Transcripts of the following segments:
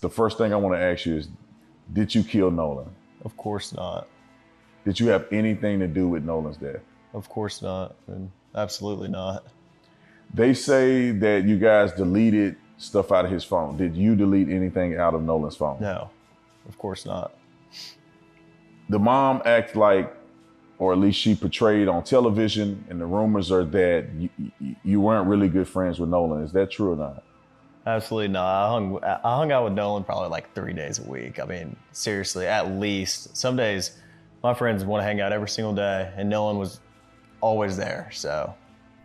The first thing I want to ask you is, did you kill Nolan? Of course not. Did you have anything to do with Nolan's death? Of course not. And absolutely not. They say that you guys deleted stuff out of his phone. Did you delete anything out of Nolan's phone? No, of course not. The mom acts like, or at least she portrayed on television, and the rumors are that you weren't really good friends with Nolan. Is that true or not? Absolutely not. I hung out with Nolan probably like 3 days a week. I mean, seriously, at least. Some days my friends want to hang out every single day, and Nolan was always there, so.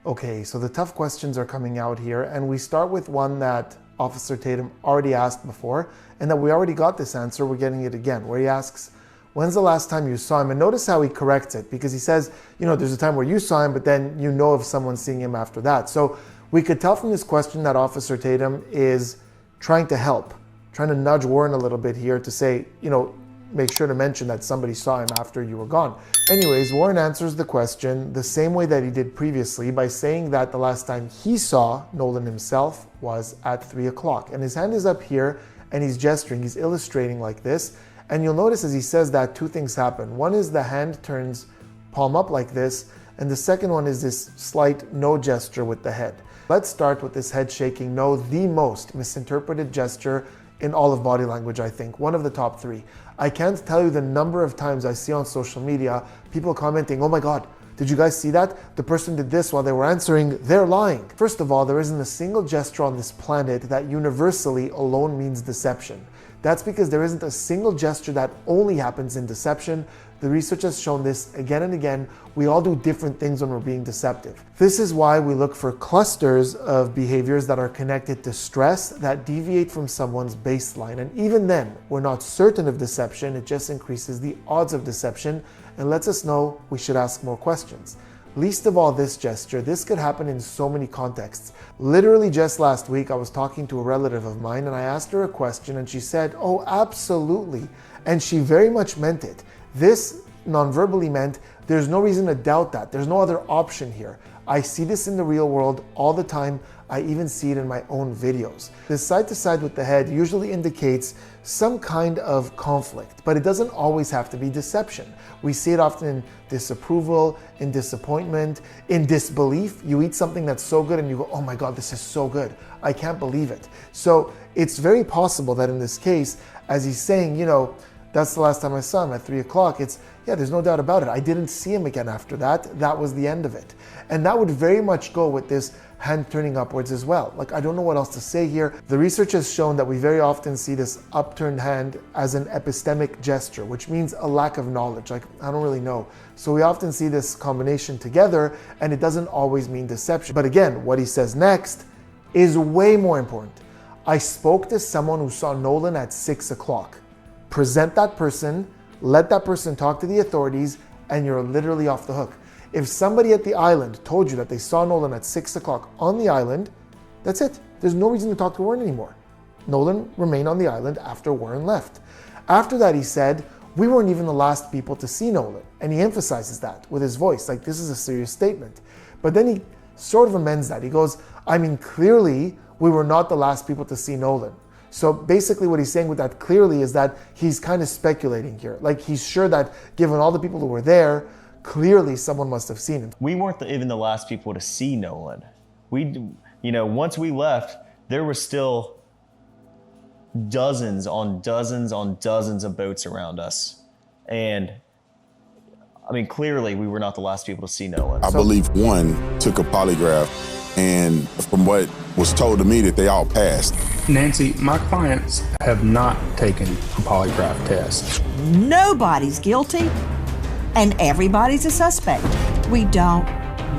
Okay, so the tough questions are coming out here, and we start with one that Officer Tatum already asked before, and that we already got this answer, we're getting it again, where he asks, when's the last time you saw him? And notice how he corrects it, because he says, you know, there's a time where you saw him, but then you know of someone seeing him after that. So we could tell from this question that Officer Tatum is trying to help, trying to nudge Warren a little bit here to say, you know, make sure to mention that somebody saw him after you were gone. Anyways, Warren answers the question the same way that he did previously by saying that the last time he saw Nolan himself was at 3 o'clock. And his hand is up here and he's gesturing, he's illustrating like this. And you'll notice as he says that, two things happen. One is the hand turns palm up like this, and the second one is this slight no gesture with the head. Let's start with this head shaking no, the most misinterpreted gesture in all of body language, I think. One of the top 3. I can't tell you the number of times I see on social media people commenting, oh my God, did you guys see that? The person did this while they were answering, they're lying. First of all, there isn't a single gesture on this planet that universally alone means deception. That's because there isn't a single gesture that only happens in deception. The research has shown this again and again. We all do different things when we're being deceptive. This is why we look for clusters of behaviors that are connected to stress that deviate from someone's baseline. And even then, we're not certain of deception. It just increases the odds of deception and lets us know we should ask more questions. Least of all this gesture, this could happen in so many contexts. Literally just last week, I was talking to a relative of mine and I asked her a question and she said, oh, absolutely. And she very much meant it. This non-verbally meant there's no reason to doubt that. There's no other option here. I see this in the real world all the time. I even see it in my own videos. This side to side with the head usually indicates some kind of conflict, but it doesn't always have to be deception. We see it often in disapproval, in disappointment, in disbelief. You eat something that's so good and you go, oh my God, this is so good. I can't believe it. So it's very possible that in this case, as he's saying, you know, that's the last time I saw him at 3 o'clock. Yeah, there's no doubt about it. I didn't see him again after that. That was the end of it. And that would very much go with this hand turning upwards as well. Like, I don't know what else to say here. The research has shown that we very often see this upturned hand as an epistemic gesture, which means a lack of knowledge. Like, I don't really know. So we often see this combination together, and it doesn't always mean deception. But again, what he says next is way more important. I spoke to someone who saw Nolan at 6 o'clock. Present that person, let that person talk to the authorities, and you're literally off the hook. If somebody at the island told you that they saw Nolan at 6 o'clock on the island, that's it. There's no reason to talk to Warren anymore. Nolan remained on the island after Warren left. After that, he said, we weren't even the last people to see Nolan. And he emphasizes that with his voice, like this is a serious statement. But then he sort of amends that. He goes, I mean, clearly we were not the last people to see Nolan. So basically what he's saying with that clearly is that he's kind of speculating here. Like he's sure that given all the people who were there, clearly someone must have seen him. We weren't even the last people to see Nolan. Once we left, there was still dozens on dozens of boats around us. And I mean, clearly we were not the last people to see Nolan. I believe one took a polygraph, and from what was told to me that they all passed. Nancy, my clients have not taken a polygraph test. Nobody's guilty and everybody's a suspect. We don't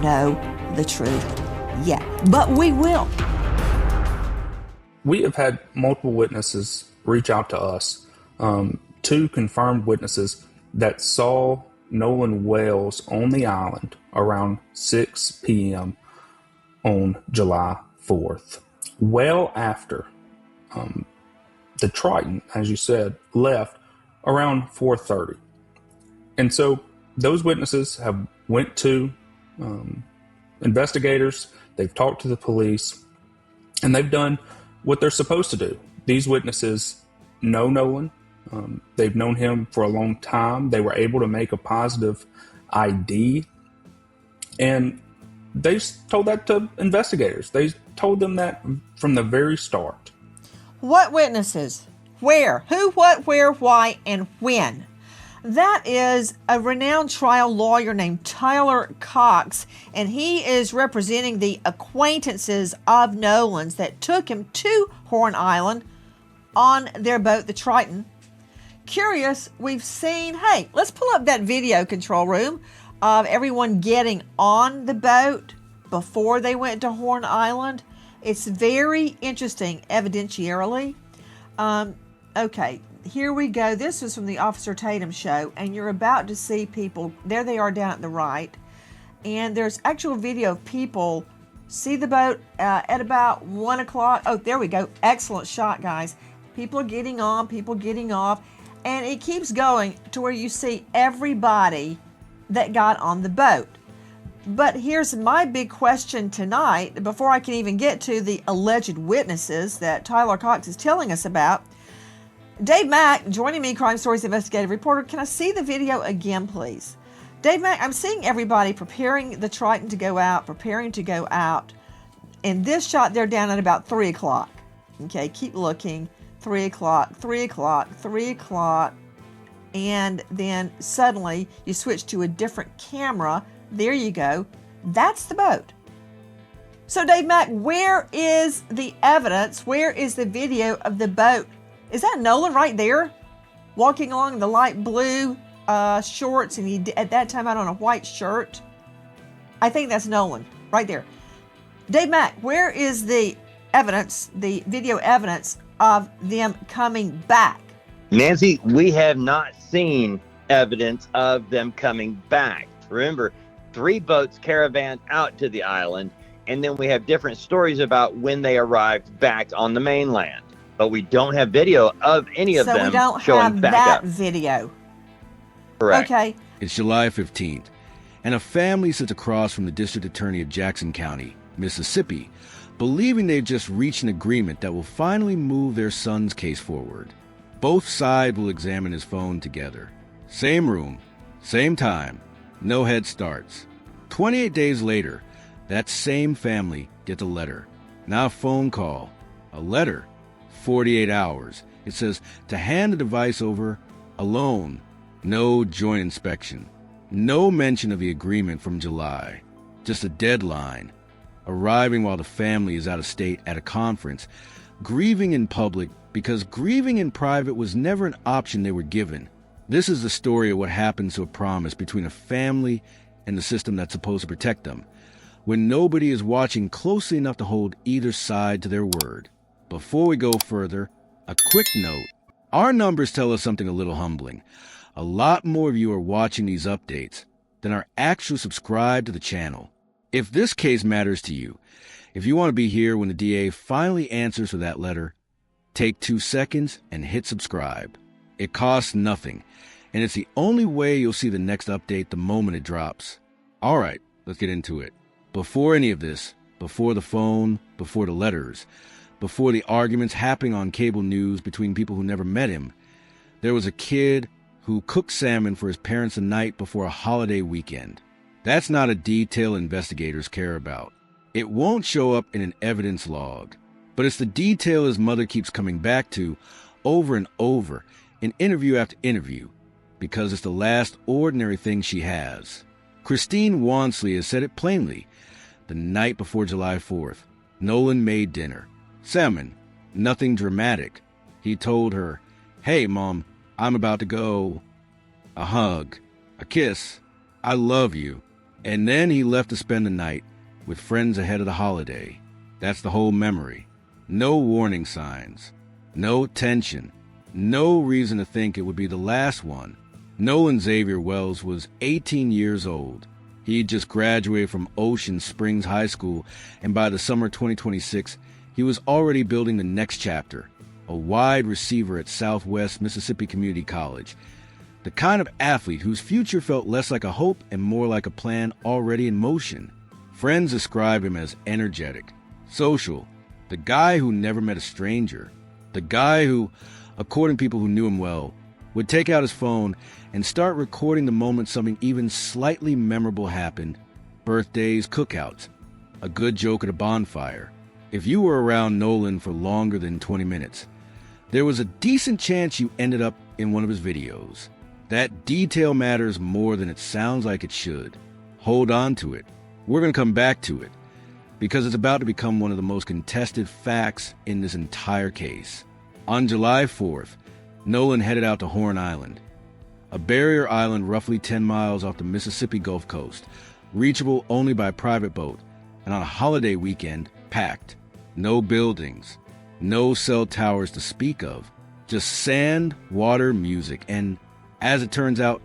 know the truth yet, but we will. We have had multiple witnesses reach out to us, 2 confirmed witnesses that saw Nolan Wells on the island around 6 p.m. on July 4th. Well after the Triton, as you said, left around 4:30. And so those witnesses have went to investigators, they've talked to the police, and they've done what they're supposed to do. These witnesses know Nolan. They've known him for a long time. They were able to make a positive ID. And they told that to investigators. They told them that from the very start. What witnesses? Where? Who, what, where, why, and when? That is a renowned trial lawyer named Tyler Cox, and he is representing the acquaintances of Nolan's that took him to Horn Island on their boat, the Triton. Curious, we've seen, hey, let's pull up that video, control room, of everyone getting on the boat before they went to Horn Island. It's very interesting, evidentiarily. Okay, here we go. This was from the Officer Tatum show, and you're about to see people. There they are down at the right. And there's actual video of people see the boat at about 1 o'clock. Oh, there we go. Excellent shot, guys. People are getting on, people getting off. And it keeps going to where you see everybody that got on the boat. But here's my big question tonight, before I can even get to the alleged witnesses that Tyler Cox is telling us about. Dave Mack, joining me, Crime Stories investigative reporter. Can I see the video again, please? Dave Mack, I'm seeing everybody preparing the Triton to go out, preparing to go out. In this shot, they're down at about 3 o'clock. Okay, keep looking. 3 o'clock, 3 o'clock, 3 o'clock. And then suddenly you switch to a different camera. There you go. That's the boat. So Dave Mack, where is the evidence? Where is the video of the boat? Is that Nolan right there? Walking along the light blue shorts, and he at that time had on a white shirt. I think that's Nolan right there. Dave Mack, where is the evidence, the video evidence of them coming back? Nancy, we have not seen evidence of them coming back. Remember, 3 boats caravaned out to the island, and then we have different stories about when they arrived back on the mainland. But we don't have video of any of them So we don't showing have back that up. video. Correct. Okay. It's July 15th, and a family sits across from the district attorney of Jackson County, Mississippi, believing they've just reached an agreement that will finally move their son's case forward. Both sides will examine his phone together. Same room, same time, no head starts. 28 days later, that same family gets a letter. Now a phone call, a letter. 48 hours. It says to hand the device over alone. No joint inspection. No mention of the agreement from July. Just a deadline. Arriving while the family is out of state at a conference. Grieving in public because grieving in private was never an option they were given. This is the story of what happens to a promise between a family and the system that's supposed to protect them, when nobody is watching closely enough to hold either side to their word. Before we go further, a quick note. Our numbers tell us something a little humbling. A lot more of you are watching these updates than are actually subscribed to the channel. If this case matters to you, if you want to be here when the DA finally answers for that letter, take 2 seconds and hit subscribe. It costs nothing, and it's the only way you'll see the next update the moment it drops. All right, let's get into it. Before any of this, before the phone, before the letters, before the arguments happening on cable news between people who never met him, there was a kid who cooked salmon for his parents the night before a holiday weekend. That's not a detail investigators care about. It won't show up in an evidence log, but it's the detail his mother keeps coming back to over and over in interview after interview, because it's the last ordinary thing she has. Christine Wansley has said it plainly. The night before July 4th, Nolan made dinner. Salmon, nothing dramatic. He told her, "Hey, Mom, I'm about to go." A hug, a kiss, "I love you." And then he left to spend the night with friends ahead of the holiday. That's the whole memory. No warning signs, no tension, no reason to think it would be the last one. Nolan Xavier Wells was 18 years old. He'd just graduated from Ocean Springs High School, and by the summer 2026, he was already building the next chapter, a wide receiver at Southwest Mississippi Community College. The kind of athlete whose future felt less like a hope and more like a plan already in motion. Friends described him as energetic, social, the guy who never met a stranger, the guy who, according to people who knew him well, would take out his phone and start recording the moment something even slightly memorable happened. Birthdays, cookouts, a good joke at a bonfire. If you were around Nolan for longer than 20 minutes, there was a decent chance you ended up in one of his videos. That detail matters more than it sounds like it should. Hold on to it. We're going to come back to it, because it's about to become one of the most contested facts in this entire case. On July 4th, Nolan headed out to Horn Island, a barrier island roughly 10 miles off the Mississippi Gulf Coast, reachable only by private boat, and on a holiday weekend, packed. No buildings, no cell towers to speak of, just sand, water, music, and, as it turns out,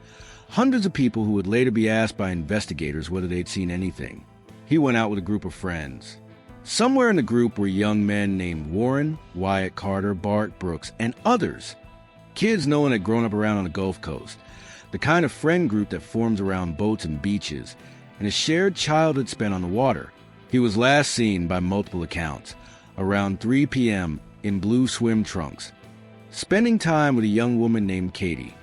hundreds of people who would later be asked by investigators whether they'd seen anything. He went out with a group of friends. Somewhere in the group were young men named Warren, Wyatt Carter, Bart Brooks, and others. Kids Nolan had grown up around on the Gulf Coast, the kind of friend group that forms around boats and beaches, and a shared childhood spent on the water. He was last seen, by multiple accounts, around 3 p.m. in blue swim trunks, spending time with a young woman named Katie,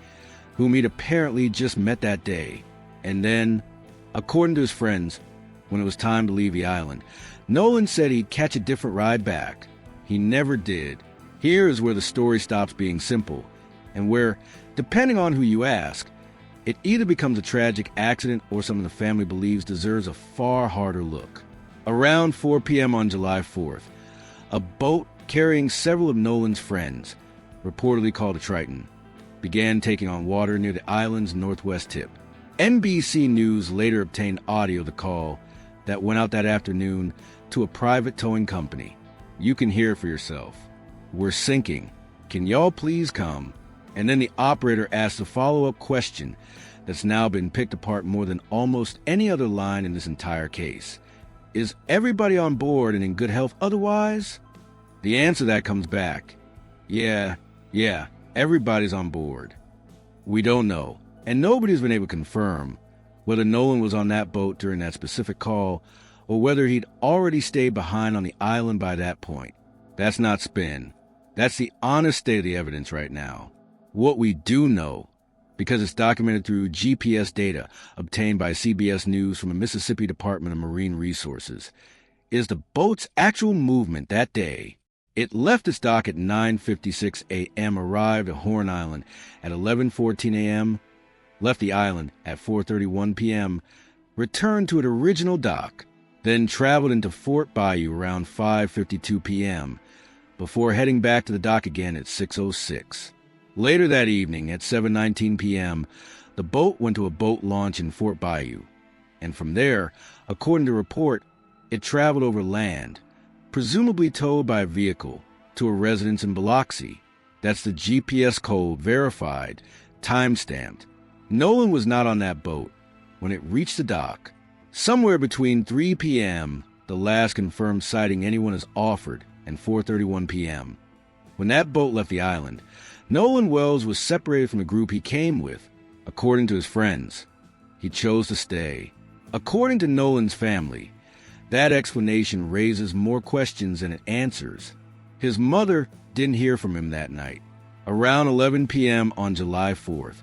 whom he'd apparently just met that day. And then, according to his friends, when it was time to leave the island, Nolan said he'd catch a different ride back. He never did. Here is where the story stops being simple, and where, depending on who you ask, it either becomes a tragic accident or something the family believes deserves a far harder look. Around 4 p.m. on July 4th, a boat carrying several of Nolan's friends, reportedly called a Triton, began taking on water near the island's northwest tip. NBC News later obtained audio of the call that went out that afternoon to a private towing company. You can hear it for yourself. "We're sinking. Can y'all please come?" And then the operator asked a follow-up question that's now been picked apart more than almost any other line in this entire case. Is everybody on board and in good health otherwise? The answer to that comes back. Yeah, everybody's on board. We don't know, and nobody's been able to confirm whether Nolan was on that boat during that specific call or whether he'd already stayed behind on the island by that point. That's not spin. That's the honest state of the evidence right now. What we do know, because it's documented through GPS data obtained by CBS News from the Mississippi Department of Marine Resources, is the boat's actual movement that day. It left its dock at 9:56 a.m., arrived at Horn Island at 11:14 a.m., left the island at 4:31 p.m., returned to its original dock, then traveled into Fort Bayou around 5:52 p.m., before heading back to the dock again at 6:06. Later that evening at 7:19 p.m., the boat went to a boat launch in Fort Bayou, and from there, according to report, it traveled over land, presumably towed by a vehicle, to a residence in Biloxi. That's the GPS code verified, time-stamped. Nolan was not on that boat when it reached the dock. Somewhere between 3 p.m., the last confirmed sighting anyone has offered, and 4:31 p.m. When that boat left the island, Nolan Wells was separated from the group he came with, according to his friends. He chose to stay. According to Nolan's family, that explanation raises more questions than it answers. His mother didn't hear from him that night. Around 11 p.m. on July 4th,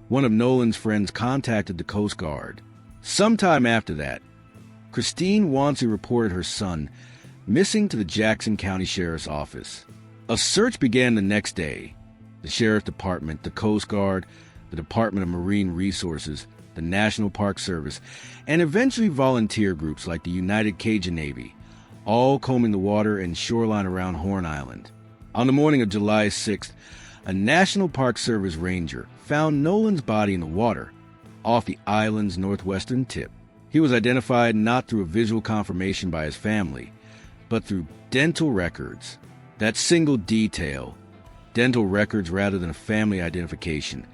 one of Nolan's friends contacted the Coast Guard. Sometime after that, Christine Wansey reported her son missing to the Jackson County Sheriff's Office. A search began the next day. The Sheriff Department, the Coast Guard, the Department of Marine Resources, the National Park Service, and eventually volunteer groups like the United Cajun Navy, all combing the water and shoreline around Horn Island. On the morning of July 6th, a National Park Service ranger found Nolan's body in the water off the island's northwestern tip. He was identified not through a visual confirmation by his family, but through dental records. That single detail, dental records rather than a family identification,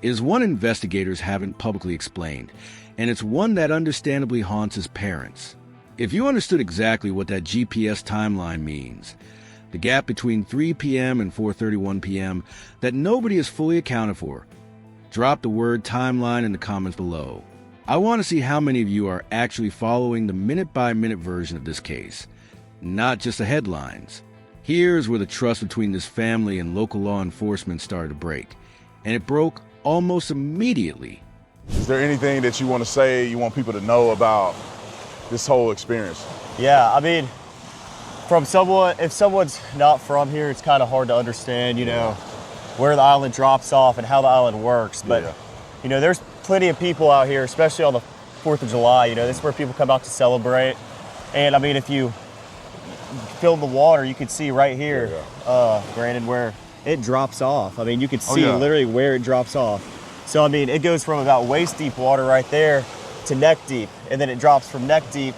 is one investigators haven't publicly explained, and it's one that understandably haunts his parents. If you understood exactly what that GPS timeline means, the gap between 3 p.m. and 4:31 p.m. that nobody has fully accounted for, drop the word timeline in the comments below. I want to see how many of you are actually following the minute-by-minute version of this case, not just the headlines. Here's where the trust between this family and local law enforcement started to break. And it broke almost immediately. Is there anything that you want to say, you want people to know about this whole experience? Yeah, I mean, from someone, if someone's not from here, it's kind of hard to understand, you know, where the island drops off and how the island works. But, you know, there's plenty of people out here, especially on the 4th of July, you know, this is where people come out to celebrate. And I mean, if you fill the water, you can see right here, Brandon, where it drops off. I mean, you can see literally where it drops off. So, I mean, it goes from about waist deep water right there to neck deep. And then it drops from neck deep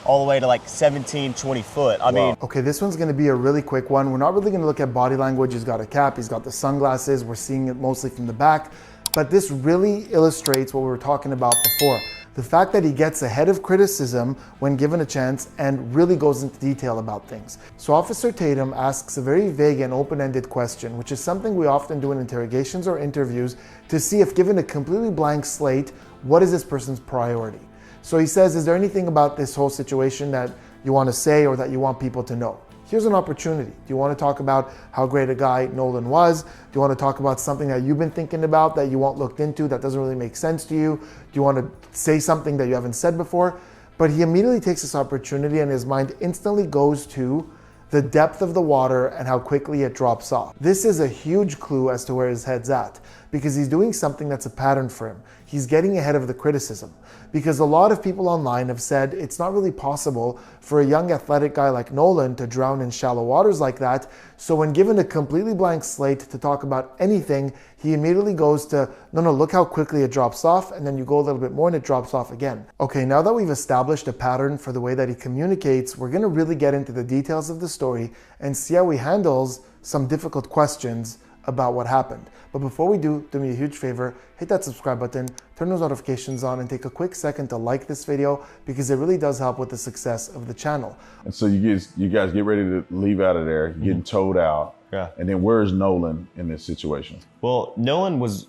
all the way to like 17, 20 foot. I mean. Okay, this one's gonna be a really quick one. We're not really gonna look at body language. He's got a cap, he's got the sunglasses. We're seeing it mostly from the back. But this really illustrates what we were talking about before. The fact that he gets ahead of criticism when given a chance and really goes into detail about things. So Officer Tatum asks a very vague and open-ended question, which is something we often do in interrogations or interviews to see if given a completely blank slate, what is this person's priority? So he says, is there anything about this whole situation that you want to say or that you want people to know? Here's an opportunity. Do you want to talk about how great a guy Nolan was? Do you want to talk about something that you've been thinking about that you want looked into that doesn't really make sense to you? Do you want to say something that you haven't said before? But he immediately takes this opportunity and his mind instantly goes to the depth of the water and how quickly it drops off. This is a huge clue as to where his head's at because he's doing something that's a pattern for him. He's getting ahead of the criticism because a lot of people online have said it's not really possible for a young athletic guy like Nolan to drown in shallow waters like that. So when given a completely blank slate to talk about anything, he immediately goes to, no, look how quickly it drops off. And then you go a little bit more and it drops off again. Okay, now that we've established a pattern for the way that he communicates, we're gonna really get into the details of the story and see how he handles some difficult questions about what happened. But before we do me a huge favor, hit that subscribe button, turn those notifications on, and take a quick second to like this video because it really does help with the success of the channel. And so you guys get ready to leave out of there, getting towed out. Yeah. And then where's Nolan in this situation? Well, Nolan was,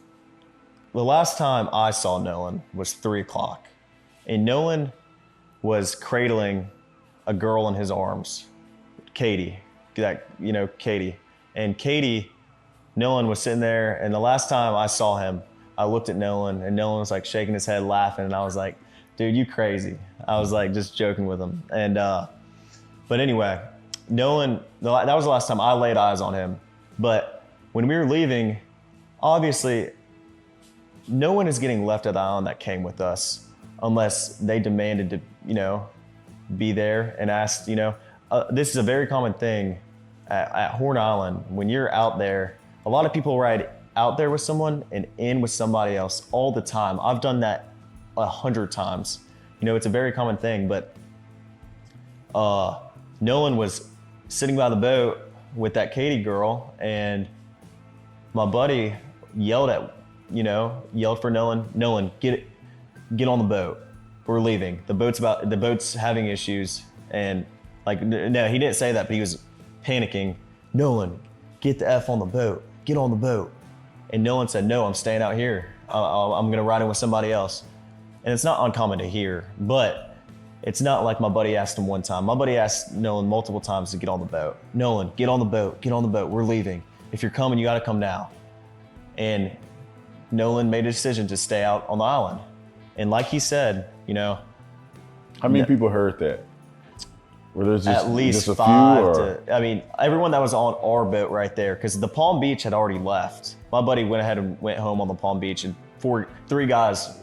the last time I saw Nolan was 3 o'clock. And Nolan was cradling a girl in his arms, Katie, Katie. And Katie, Nolan was sitting there, and the last time I saw him, I looked at Nolan, and Nolan was like shaking his head, laughing, and I was like, dude, you crazy. I was like just joking with him. And, but anyway, Nolan, that was the last time I laid eyes on him. But when we were leaving, obviously, no one is getting left at the island that came with us unless they demanded to, be there and asked, this is a very common thing at Horn Island. When you're out there, a lot of people ride out there with someone and in with somebody else all the time. I've done that 100 times. It's a very common thing, but Nolan was sitting by the boat with that Katie girl, and my buddy yelled for Nolan, get on the boat. We're leaving. The boat's having issues. And no, he didn't say that, but he was panicking. Nolan, get the F on the boat. Get on the boat. And Nolan said, no, I'm staying out here. I'm gonna ride in with somebody else. And it's not uncommon to hear, but it's not like my buddy asked him one time. My buddy asked Nolan multiple times to get on the boat. Nolan, get on the boat, get on the boat, we're leaving. If you're coming, you gotta come now. And Nolan made a decision to stay out on the island. And like he said, how many people heard that? Were there just, at least just a 5 few, or? Everyone that was on our boat right there, because the Palm Beach had already left. My buddy went ahead and went home on the Palm Beach, and 3 guys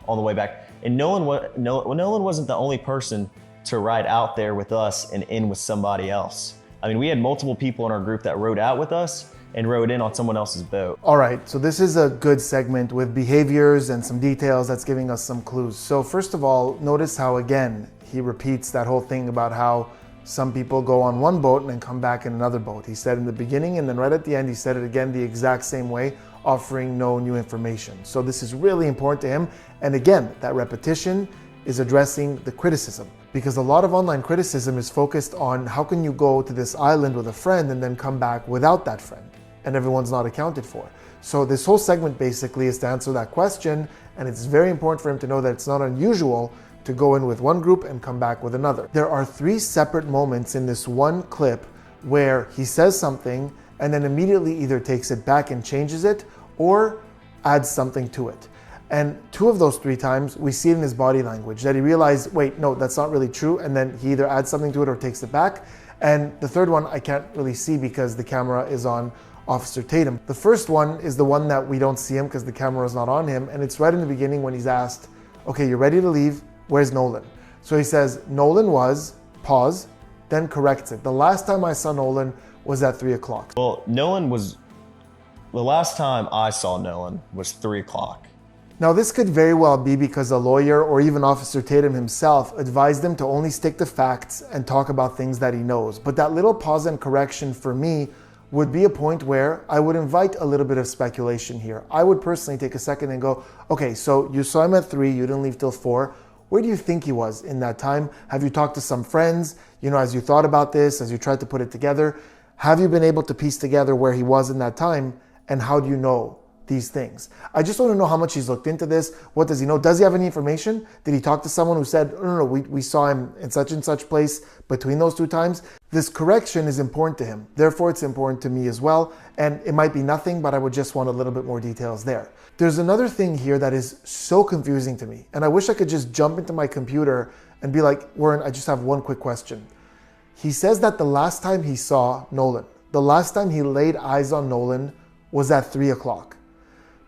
on the way back. And Nolan wasn't the only person to ride out there with us and in with somebody else. We had multiple people in our group that rode out with us and rode in on someone else's boat. All right, so this is a good segment with behaviors and some details that's giving us some clues. So first of all, notice how, again, he repeats that whole thing about how some people go on one boat and then come back in another boat. He said in the beginning, and then right at the end, he said it again the exact same way, offering no new information. So this is really important to him. And again, that repetition is addressing the criticism, because a lot of online criticism is focused on how can you go to this island with a friend and then come back without that friend, and everyone's not accounted for. So this whole segment basically is to answer that question, and it's very important for him to know that it's not unusual to go in with one group and come back with another. There are 3 separate moments in this one clip where he says something and then immediately either takes it back and changes it or adds something to it. And 2 of those 3 times, we see it in his body language that he realized, wait, no, that's not really true. And then he either adds something to it or takes it back. And the 3rd one, I can't really see because the camera is on Officer Tatum. The first one is the one that we don't see him because the camera is not on him. And it's right in the beginning when he's asked, okay, you're ready to leave. Where's Nolan? So he says, Nolan was, pause, then corrects it. The last time I saw Nolan was at 3 o'clock. Well, the last time I saw Nolan was 3 o'clock. Now this could very well be because a lawyer or even Officer Tatum himself advised him to only stick to facts and talk about things that he knows. But that little pause and correction for me would be a point where I would invite a little bit of speculation here. I would personally take a second and go, okay, so you saw him at 3, you didn't leave till 4. Where do you think he was in that time? Have you talked to some friends? As you thought about this, as you tried to put it together, have you been able to piece together where he was in that time? And how do you know these things? I just want to know how much he's looked into this. What does he know? Does he have any information? Did he talk to someone who said, no, we saw him in such and such place between those 2 times? This correction is important to him. Therefore, it's important to me as well. And it might be nothing, but I would just want a little bit more details there. There's another thing here that is so confusing to me. And I wish I could just jump into my computer and be like, Warren, I just have one quick question. He says that the last time he saw Nolan, the last time he laid eyes on Nolan was at 3 o'clock.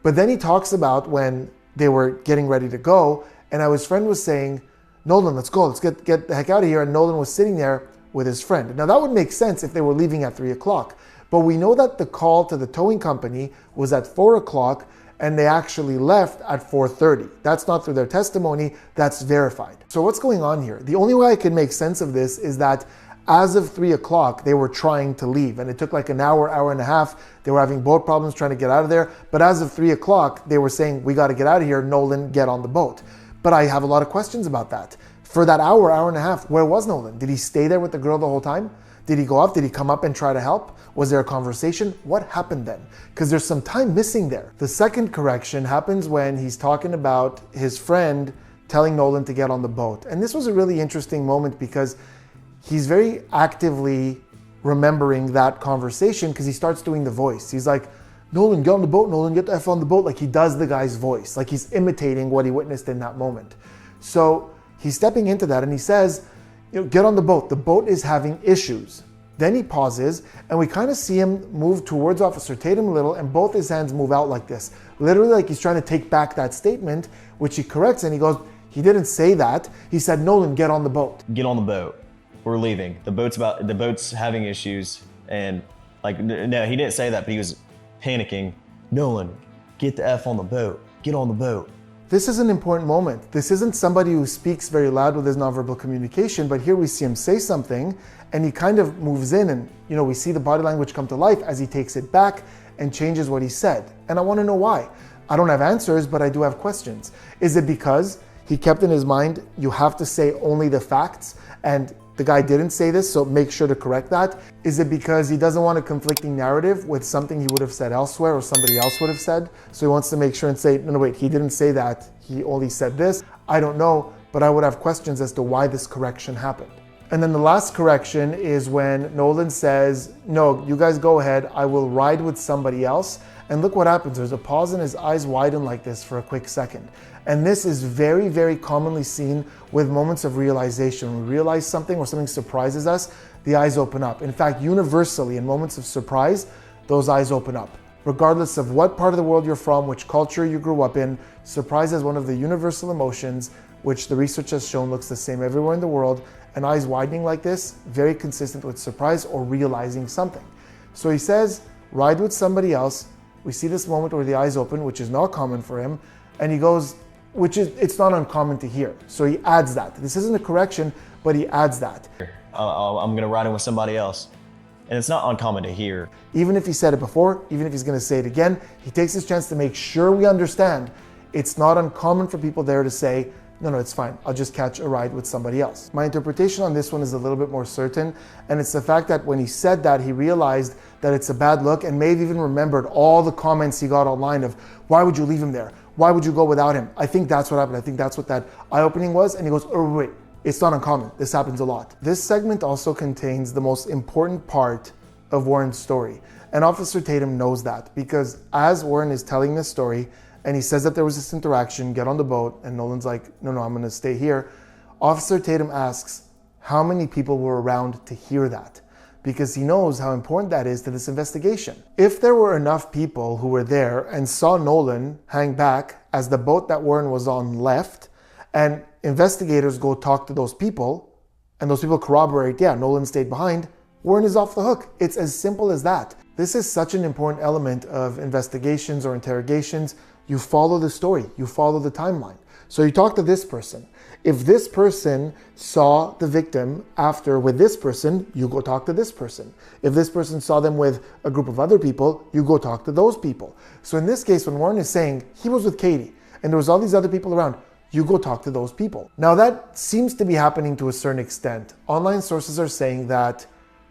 But then he talks about when they were getting ready to go, and his friend was saying, Nolan, let's go, let's get the heck out of here. And Nolan was sitting there with his friend. Now that would make sense if they were leaving at 3 o'clock. But we know that the call to the towing company was at 4 o'clock and they actually left at 4:30. That's not through their testimony, that's verified. So what's going on here? The only way I can make sense of this is that as of 3 o'clock, they were trying to leave, and it took like an hour, hour and a half. They were having boat problems trying to get out of there. But as of 3 o'clock, they were saying, we got to get out of here. Nolan, get on the boat. But I have a lot of questions about that. For that hour, hour and a half, where was Nolan? Did he stay there with the girl the whole time? Did he go up? Did he come up and try to help? Was there a conversation? What happened then? Because there's some time missing there. The second correction happens when he's talking about his friend telling Nolan to get on the boat. And this was a really interesting moment because he's very actively remembering that conversation because he starts doing the voice. He's like, Nolan, get on the boat. Nolan, get the F on the boat. Like he does the guy's voice, like he's imitating what he witnessed in that moment. So he's stepping into that and he says, get on the boat. The boat is having issues. Then he pauses and we kind of see him move towards Officer Tatum a little and both his hands move out like this. Literally like he's trying to take back that statement, which he corrects and he goes, he didn't say that. He said, Nolan, get on the boat. Get on the boat. We're leaving. The boat's having issues. And no, he didn't say that, but he was panicking. Nolan, get the F on the boat. Get on the boat. This is an important moment. This isn't somebody who speaks very loud with his nonverbal communication, but here we see him say something and he kind of moves in and, we see the body language come to life as he takes it back and changes what he said. And I want to know why. I don't have answers, but I do have questions. Is it because he kept in his mind, you have to say only the facts and the guy didn't say this, so make sure to correct that? Is it because he doesn't want a conflicting narrative with something he would have said elsewhere or somebody else would have said? So he wants to make sure and say, no, wait, he didn't say that. He only said this. I don't know, but I would have questions as to why this correction happened. And then the last correction is when Nolan says, no, you guys go ahead. I will ride with somebody else. And look what happens. There's a pause and his eyes widen like this for a quick second. And this is very, very commonly seen with moments of realization. When we realize something or something surprises us, the eyes open up. In fact, universally, in moments of surprise, those eyes open up. Regardless of what part of the world you're from, which culture you grew up in, surprise is one of the universal emotions, which the research has shown looks the same everywhere in the world. And eyes widening like this, very consistent with surprise or realizing something. So he says, ride with somebody else. We see this moment where the eyes open, which is not common for him. And he goes, it's not uncommon to hear. So he adds that. This isn't a correction, but he adds that. I'm gonna ride in with somebody else. And it's not uncommon to hear. Even if he said it before, even if he's gonna say it again, he takes his chance to make sure we understand it's not uncommon for people there to say, no, it's fine. I'll just catch a ride with somebody else. My interpretation on this one is a little bit more certain. And it's the fact that when he said that, he realized that it's a bad look and may have even remembered all the comments he got online of, why would you leave him there? Why would you go without him? I think that's what happened. I think that's what that eye-opening was. And he goes, oh, wait, It's not uncommon. This happens a lot. This segment also contains the most important part of Warren's story. And Officer Tatum knows that, because as Warren is telling this story and he says that there was this interaction, get on the boat, and Nolan's like, no, I'm gonna stay here. Officer Tatum asks how many people were around to hear that, because he knows how important that is to this investigation. If there were enough people who were there and saw Nolan hang back as the boat that Warren was on left, and investigators go talk to those people, and those people corroborate, yeah, Nolan stayed behind, Warren is off the hook. It's as simple as that. This is such an important element of investigations or interrogations. You follow the story, you follow the timeline. So you talk to this person. If this person saw the victim after with this person, you go talk to this person. If this person saw them with a group of other people, you go talk to those people. So in this case, when Warren is saying he was with Katie and there was all these other people around, you go talk to those people. Now that seems to be happening to a certain extent. Online sources are saying that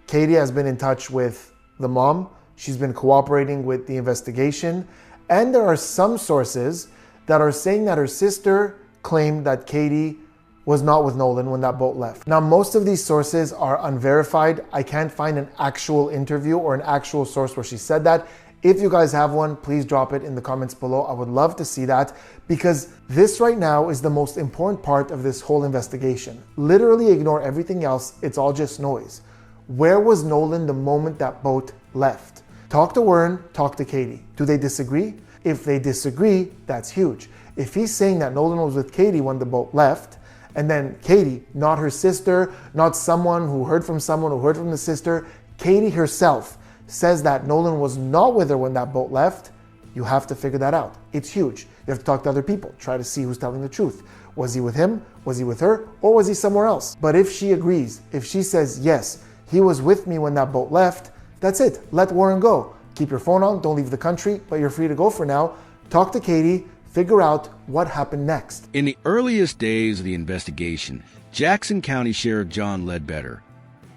Katie has been in touch with the mom. She's been cooperating with the investigation. And there are some sources that are saying that her sister claimed that Katie was not with Nolan when that boat left. Now, most of these sources are unverified. I can't find an actual interview or an actual source where she said that. If you guys have one, please drop it in the comments below. I would love to see that, because this right now is the most important part of this whole investigation. Literally ignore everything else. It's all just noise. Where was Nolan the moment that boat left? Talk to Warren, talk to Katie. Do they disagree? If they disagree, that's huge. If he's saying that Nolan was with Katie when the boat left, and then Katie, not her sister, not someone who heard from someone who heard from the sister, Katie herself says that Nolan was not with her when that boat left, you have to figure that out. It's huge. You have to talk to other people, try to see who's telling the truth. Was he with him? Was he with her? Or was he somewhere else? But if she agrees, if she says, yes, he was with me when that boat left, that's it. Let Warren go. Keep your phone on, don't leave the country, but you're free to go for now. Talk to Katie, figure out what happened next. In the earliest days of the investigation, Jackson County Sheriff John Ledbetter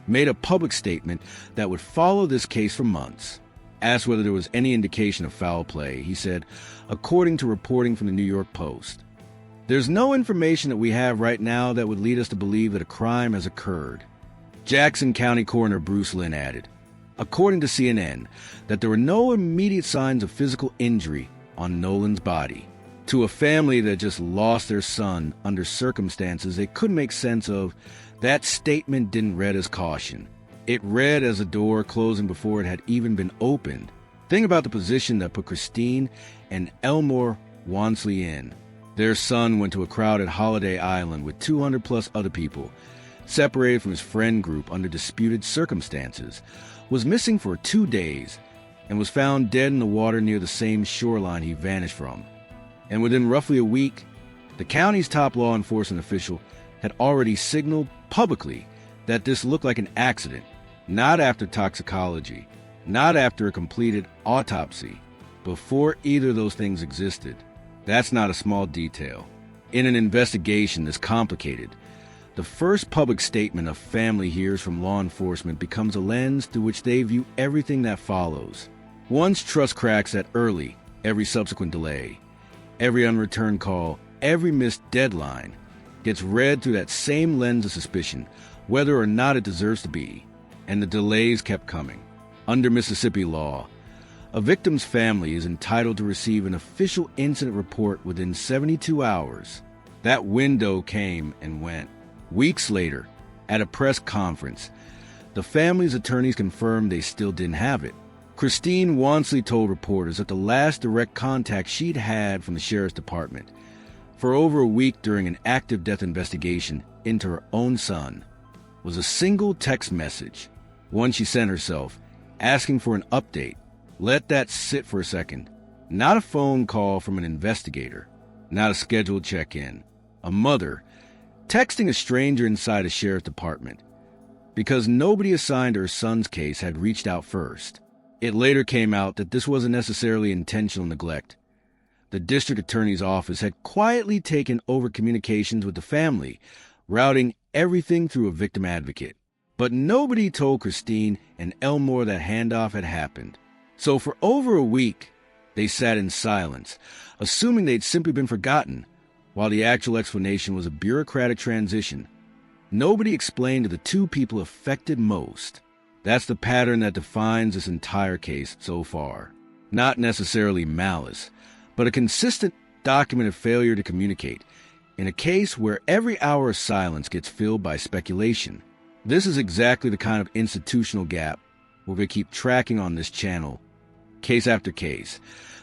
made a public statement that would follow this case for months. Asked whether there was any indication of foul play, he said, according to reporting from the New York Post, "There's no information that we have right now that would lead us to believe that a crime has occurred." Jackson County Coroner Bruce Lynn added, according to CNN, that there were no immediate signs of physical injury on Nolan's body. To a family that just lost their son under circumstances they couldn't make sense of, that statement didn't read as caution. It read as a door closing before it had even been opened. Think about the position that put Christine and Elmore Wansley in. Their son went to a crowded Holiday Island with 200 plus other people, separated from his friend group under disputed circumstances, was missing for 2 days, and was found dead in the water near the same shoreline he vanished from. And within roughly a week, the county's top law enforcement official had already signaled publicly that this looked like an accident, not after toxicology, not after a completed autopsy, before either of those things existed. That's not a small detail. In an investigation this complicated, the first public statement a family hears from law enforcement becomes a lens through which they view everything that follows. Once trust cracks that early, every subsequent delay, every unreturned call, every missed deadline gets read through that same lens of suspicion, whether or not it deserves to be. And the delays kept coming. Under Mississippi law, a victim's family is entitled to receive an official incident report within 72 hours. That window came and went. Weeks later, at a press conference, the family's attorneys confirmed they still didn't have it. Christine Wansley told reporters that the last direct contact she'd had from the sheriff's department for over a week during an active death investigation into her own son was a single text message, one she sent herself, asking for an update. Let that sit for a second. Not a phone call from an investigator, not a scheduled check-in. A mother texting a stranger inside a sheriff's department because nobody assigned to her son's case had reached out first. It later came out that this wasn't necessarily intentional neglect. The district attorney's office had quietly taken over communications with the family, routing everything through a victim advocate. But nobody told Christine and Elmore that handoff had happened. So for over a week, they sat in silence, assuming they'd simply been forgotten, while the actual explanation was a bureaucratic transition nobody explained to the two people affected most. That's the pattern that defines this entire case so far. Not necessarily malice, but a consistent, documented failure to communicate, in a case where every hour of silence gets filled by speculation. This is exactly the kind of institutional gap where we keep tracking on this channel, case after case,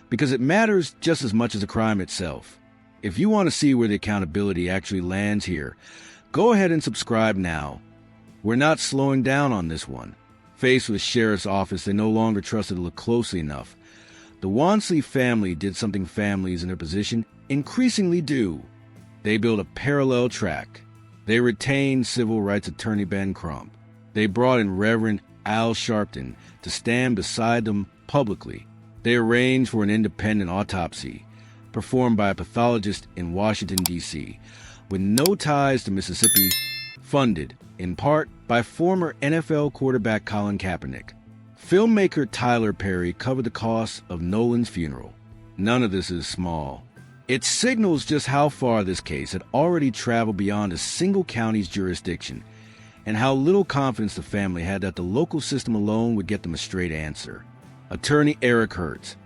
because it matters just as much as the crime itself. If you want to see where the accountability actually lands here, go ahead and subscribe now. We're not slowing down on this one. Faced with a sheriff's office they no longer trusted to look closely enough, the Wansley family did something families in their position increasingly do. They built a parallel track. They retained civil rights attorney Ben Crump. They brought in Reverend Al Sharpton to stand beside them publicly. They arranged for an independent autopsy performed by a pathologist in Washington, D.C., with no ties to Mississippi, funded in part by former NFL quarterback Colin Kaepernick. Filmmaker Tyler Perry covered the costs of Nolan's funeral. None of this is small. It signals just how far this case had already traveled beyond a single county's jurisdiction, and how little confidence the family had that the local system alone would get them a straight answer. Attorney Eric Hertz,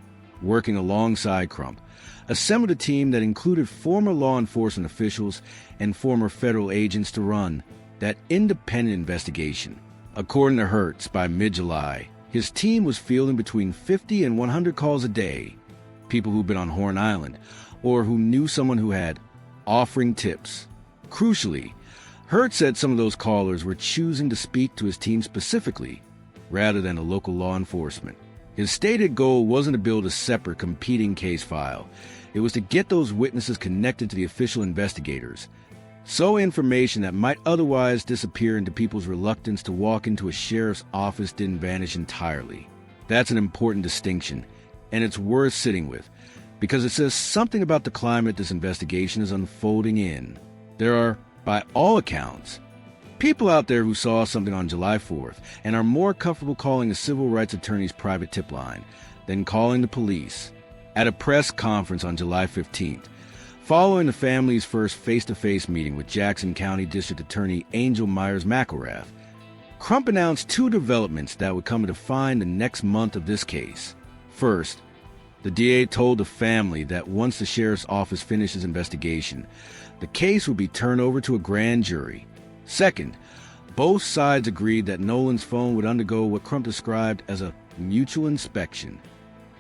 working alongside Crump, assembled a team that included former law enforcement officials and former federal agents to run that independent investigation. According to Hertz, by mid-July, his team was fielding between 50 and 100 calls a day, people who'd been on Horn Island, or who knew someone who had, offering tips. Crucially, Hertz said some of those callers were choosing to speak to his team specifically, rather than a local law enforcement. His stated goal wasn't to build a separate competing case file. It was to get those witnesses connected to the official investigators, so information that might otherwise disappear into people's reluctance to walk into a sheriff's office didn't vanish entirely. That's an important distinction, and it's worth sitting with, because it says something about the climate this investigation is unfolding in. There are, by all accounts, people out there who saw something on July 4th and are more comfortable calling a civil rights attorney's private tip line than calling the police. At a press conference on July 15th, following the family's first face-to-face meeting with Jackson County District Attorney Angel Myers-McElrath, Crump announced two developments that would come to define the next month of this case. First, the DA told the family that once the sheriff's office finished his investigation, the case would be turned over to a grand jury. Second, both sides agreed that Nolan's phone would undergo what Crump described as a mutual inspection.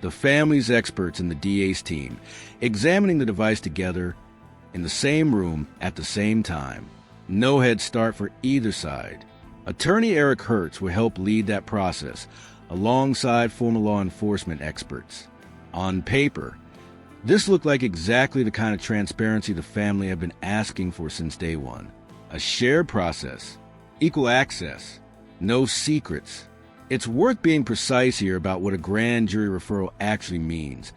The family's experts and the DA's team examining the device together in the same room at the same time. No head start for either side. Attorney Eric Hertz would help lead that process alongside former law enforcement experts. On paper, this looked like exactly the kind of transparency the family had been asking for since day one. A shared process, equal access, no secrets. It's worth being precise here about what a grand jury referral actually means,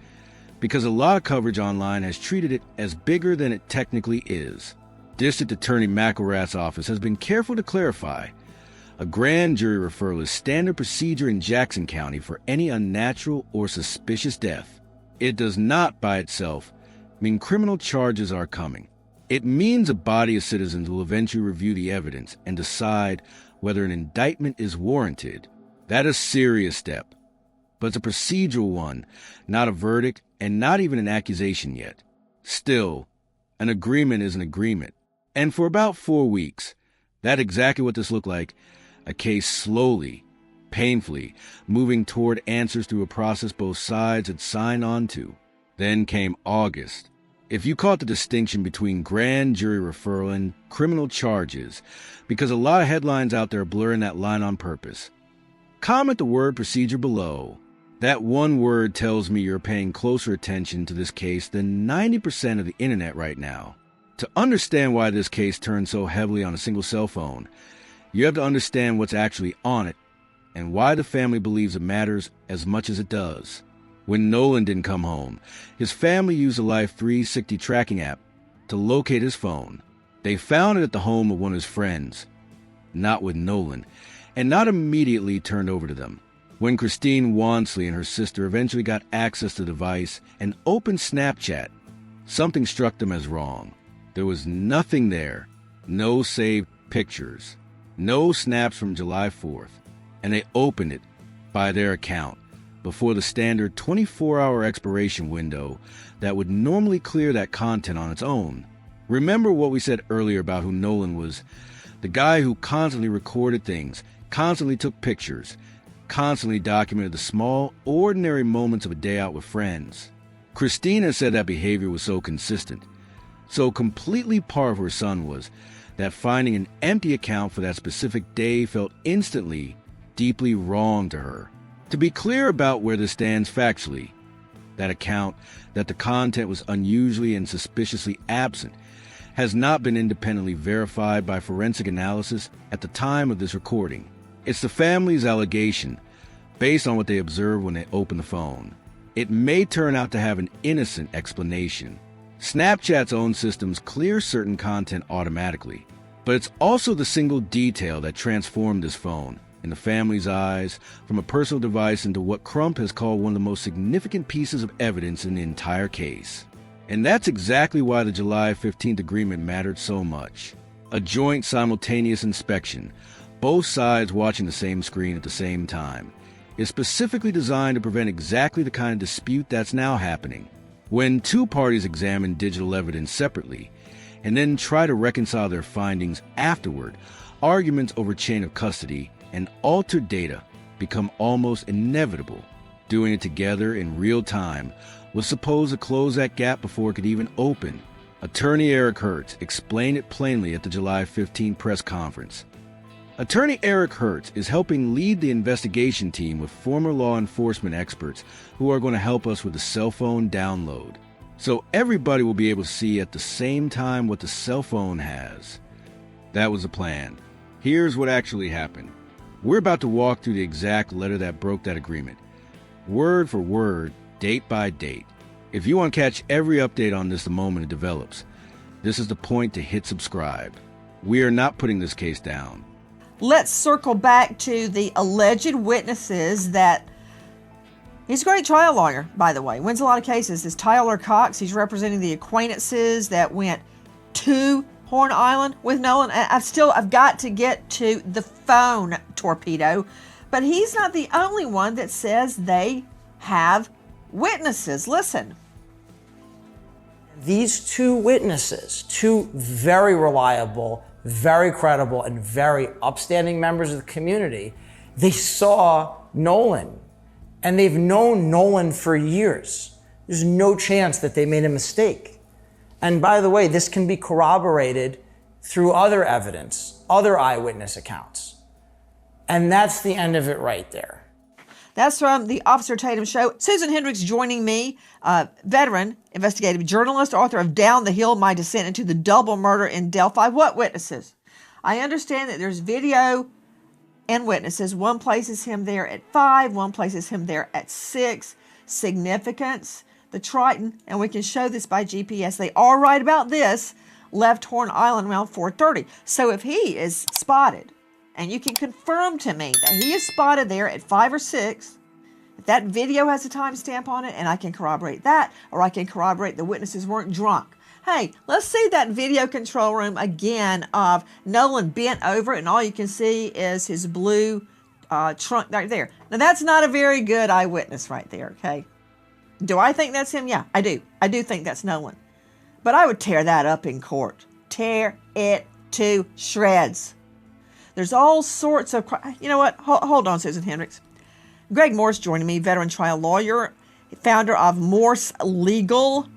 because a lot of coverage online has treated it as bigger than it technically is. District Attorney McElrath's office has been careful to clarify. A grand jury referral is standard procedure in Jackson County for any unnatural or suspicious death. It does not, by itself, mean criminal charges are coming. It means a body of citizens will eventually review the evidence and decide whether an indictment is warranted. That is a serious step, but it's a procedural one, not a verdict, and not even an accusation yet. Still, an agreement is an agreement. And for about 4 weeks, that's exactly what this looked like, a case slowly, painfully, moving toward answers through a process both sides had signed on to. Then came August. If you caught the distinction between grand jury referral and criminal charges, because a lot of headlines out there are blurring that line on purpose, comment the word procedure below. That one word tells me you're paying closer attention to this case than 90% of the internet right now. To understand why this case turned so heavily on a single cell phone, you have to understand what's actually on it and why the family believes it matters as much as it does. When Nolan didn't come home, his family used the Life360 tracking app to locate his phone. They found it at the home of one of his friends, not with Nolan, and not immediately turned over to them. When Christine Wansley and her sister eventually got access to the device and opened Snapchat, something struck them as wrong. There was nothing there. No saved pictures, no snaps from July 4th, and they opened it, by their account, before the standard 24-hour expiration window that would normally clear that content on its own. Remember what we said earlier about who Nolan was? The guy who constantly recorded things, constantly took pictures, constantly documented the small, ordinary moments of a day out with friends. Christina said that behavior was so consistent, so completely par of her son was, that finding an empty account for that specific day felt instantly, deeply wrong to her. To be clear about where this stands factually, that account, that the content was unusually and suspiciously absent, has not been independently verified by forensic analysis at the time of this recording. It's the family's allegation, based on what they observed when they opened the phone. It may turn out to have an innocent explanation. Snapchat's own systems clear certain content automatically, but it's also the single detail that transformed this phone, in the family's eyes, from a personal device into what Crump has called one of the most significant pieces of evidence in the entire case. And that's exactly why the July 15th agreement mattered so much. A joint simultaneous inspection, both sides watching the same screen at the same time, is specifically designed to prevent exactly the kind of dispute that's now happening. When two parties examine digital evidence separately, and then try to reconcile their findings afterward, arguments over chain of custody and altered data become almost inevitable. Doing it together in real time was supposed to close that gap before it could even open. Attorney Eric Hertz explained it plainly at the July 15 press conference. Attorney Eric Hertz is helping lead the investigation team with former law enforcement experts who are going to help us with the cell phone download. So everybody will be able to see at the same time what the cell phone has. That was the plan. Here's what actually happened. We're about to walk through the exact letter that broke that agreement, word for word, date by date. If you want to catch every update on this the moment it develops, this is the point to hit subscribe. We are not putting this case down. Let's circle back to the alleged witnesses that... He's a great trial lawyer, by the way. Wins a lot of cases. This Tyler Cox, he's representing the acquaintances that went to Horn Island with Nolan. I've got to get to the phone torpedo, but he's not the only one that says they have witnesses. Listen. These two witnesses, two very reliable, very credible, and very upstanding members of the community, they saw Nolan, and they've known Nolan for years. There's no chance that they made a mistake. And by the way, this can be corroborated through other evidence, other eyewitness accounts. And that's the end of it right there. That's from the Officer Tatum Show. Susan Hendricks joining me, veteran, investigative journalist, author of Down the Hill, My Descent into the Double Murder in Delphi. What witnesses? I understand that there's video and witnesses. One places him there at 5, one places him there at 6. Significance, the Triton, and we can show this by GPS. They are right about this, left Horn Island around 4:30. So if he is spotted, and you can confirm to me that he is spotted there at 5 or 6, if that video has a timestamp on it, and I can corroborate that, or I can corroborate the witnesses weren't drunk. Hey, let's see that video control room again of Nolan bent over, and all you can see is his blue trunk right there. Now, that's not a very good eyewitness right there, okay? Do I think that's him? Yeah, I do. I do think that's Nolan. But I would tear that up in court. Tear it to shreds. There's all sorts of... You know what? Hold on, Susan Hendricks. Greg Morse joining me, veteran trial lawyer, founder of Morse Legal.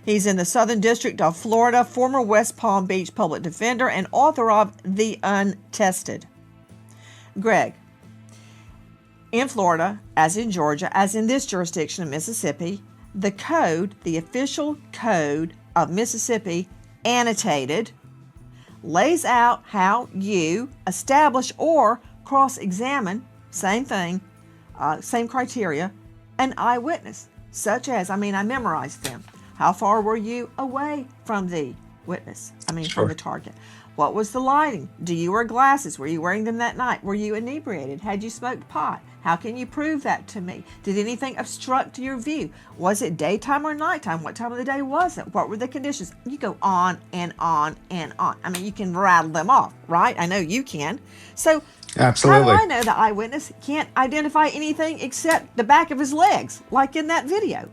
He's in the Southern District of Florida, former West Palm Beach public defender, and author of The Untested. Greg, in Florida, as in Georgia, as in this jurisdiction of Mississippi, the code, the official code of Mississippi, annotated, lays out how you establish or cross-examine, same thing, same criteria, an eyewitness, such as, I memorized them. How far were you away from the witness? From the target. What was the lighting? Do you wear glasses? Were you wearing them that night? Were you inebriated? Had you smoked pot? How can you prove that to me? Did anything obstruct your view? Was it daytime or nighttime? What time of the day was it? What were the conditions? You go on and on and on. I mean, you can rattle them off, right? I know you can. So Absolutely. how do I know the eyewitness can't identify anything except the back of his legs, like in that video?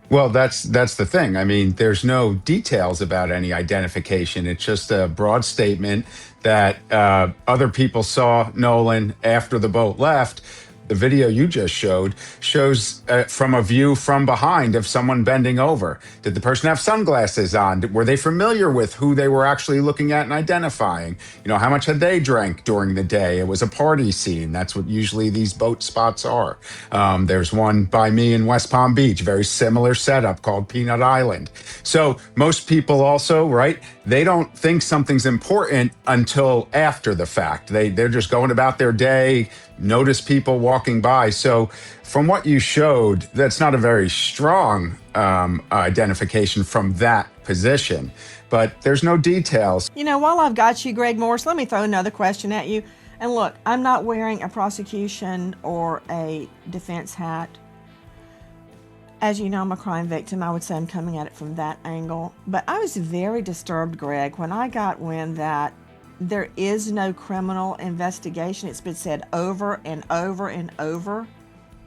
Well, that's the thing. I mean, there's no details about any identification. It's just a broad statement that other people saw Nolan after the boat left. The video you just showed shows from a view from behind of someone bending over. Did the person have sunglasses on? Were they familiar with who they were actually looking at and identifying? You know, how much had they drank during the day? It was a party scene. That's what usually these boat spots are. There's one by me in West Palm Beach, very similar setup called Peanut Island. So most people also, right, they don't think something's important until after the fact. They're just going about their day, notice people walking by. So from what you showed, that's not a very strong identification from that position, but there's no details. You know, while I've got you, Greg Morris, let me throw another question at you. And look, I'm not wearing a prosecution or a defense hat. As you know, I'm a crime victim. I would say I'm coming at it from that angle. But I was very disturbed, Greg, when I got wind that there is no criminal investigation. It's been said over and over and over.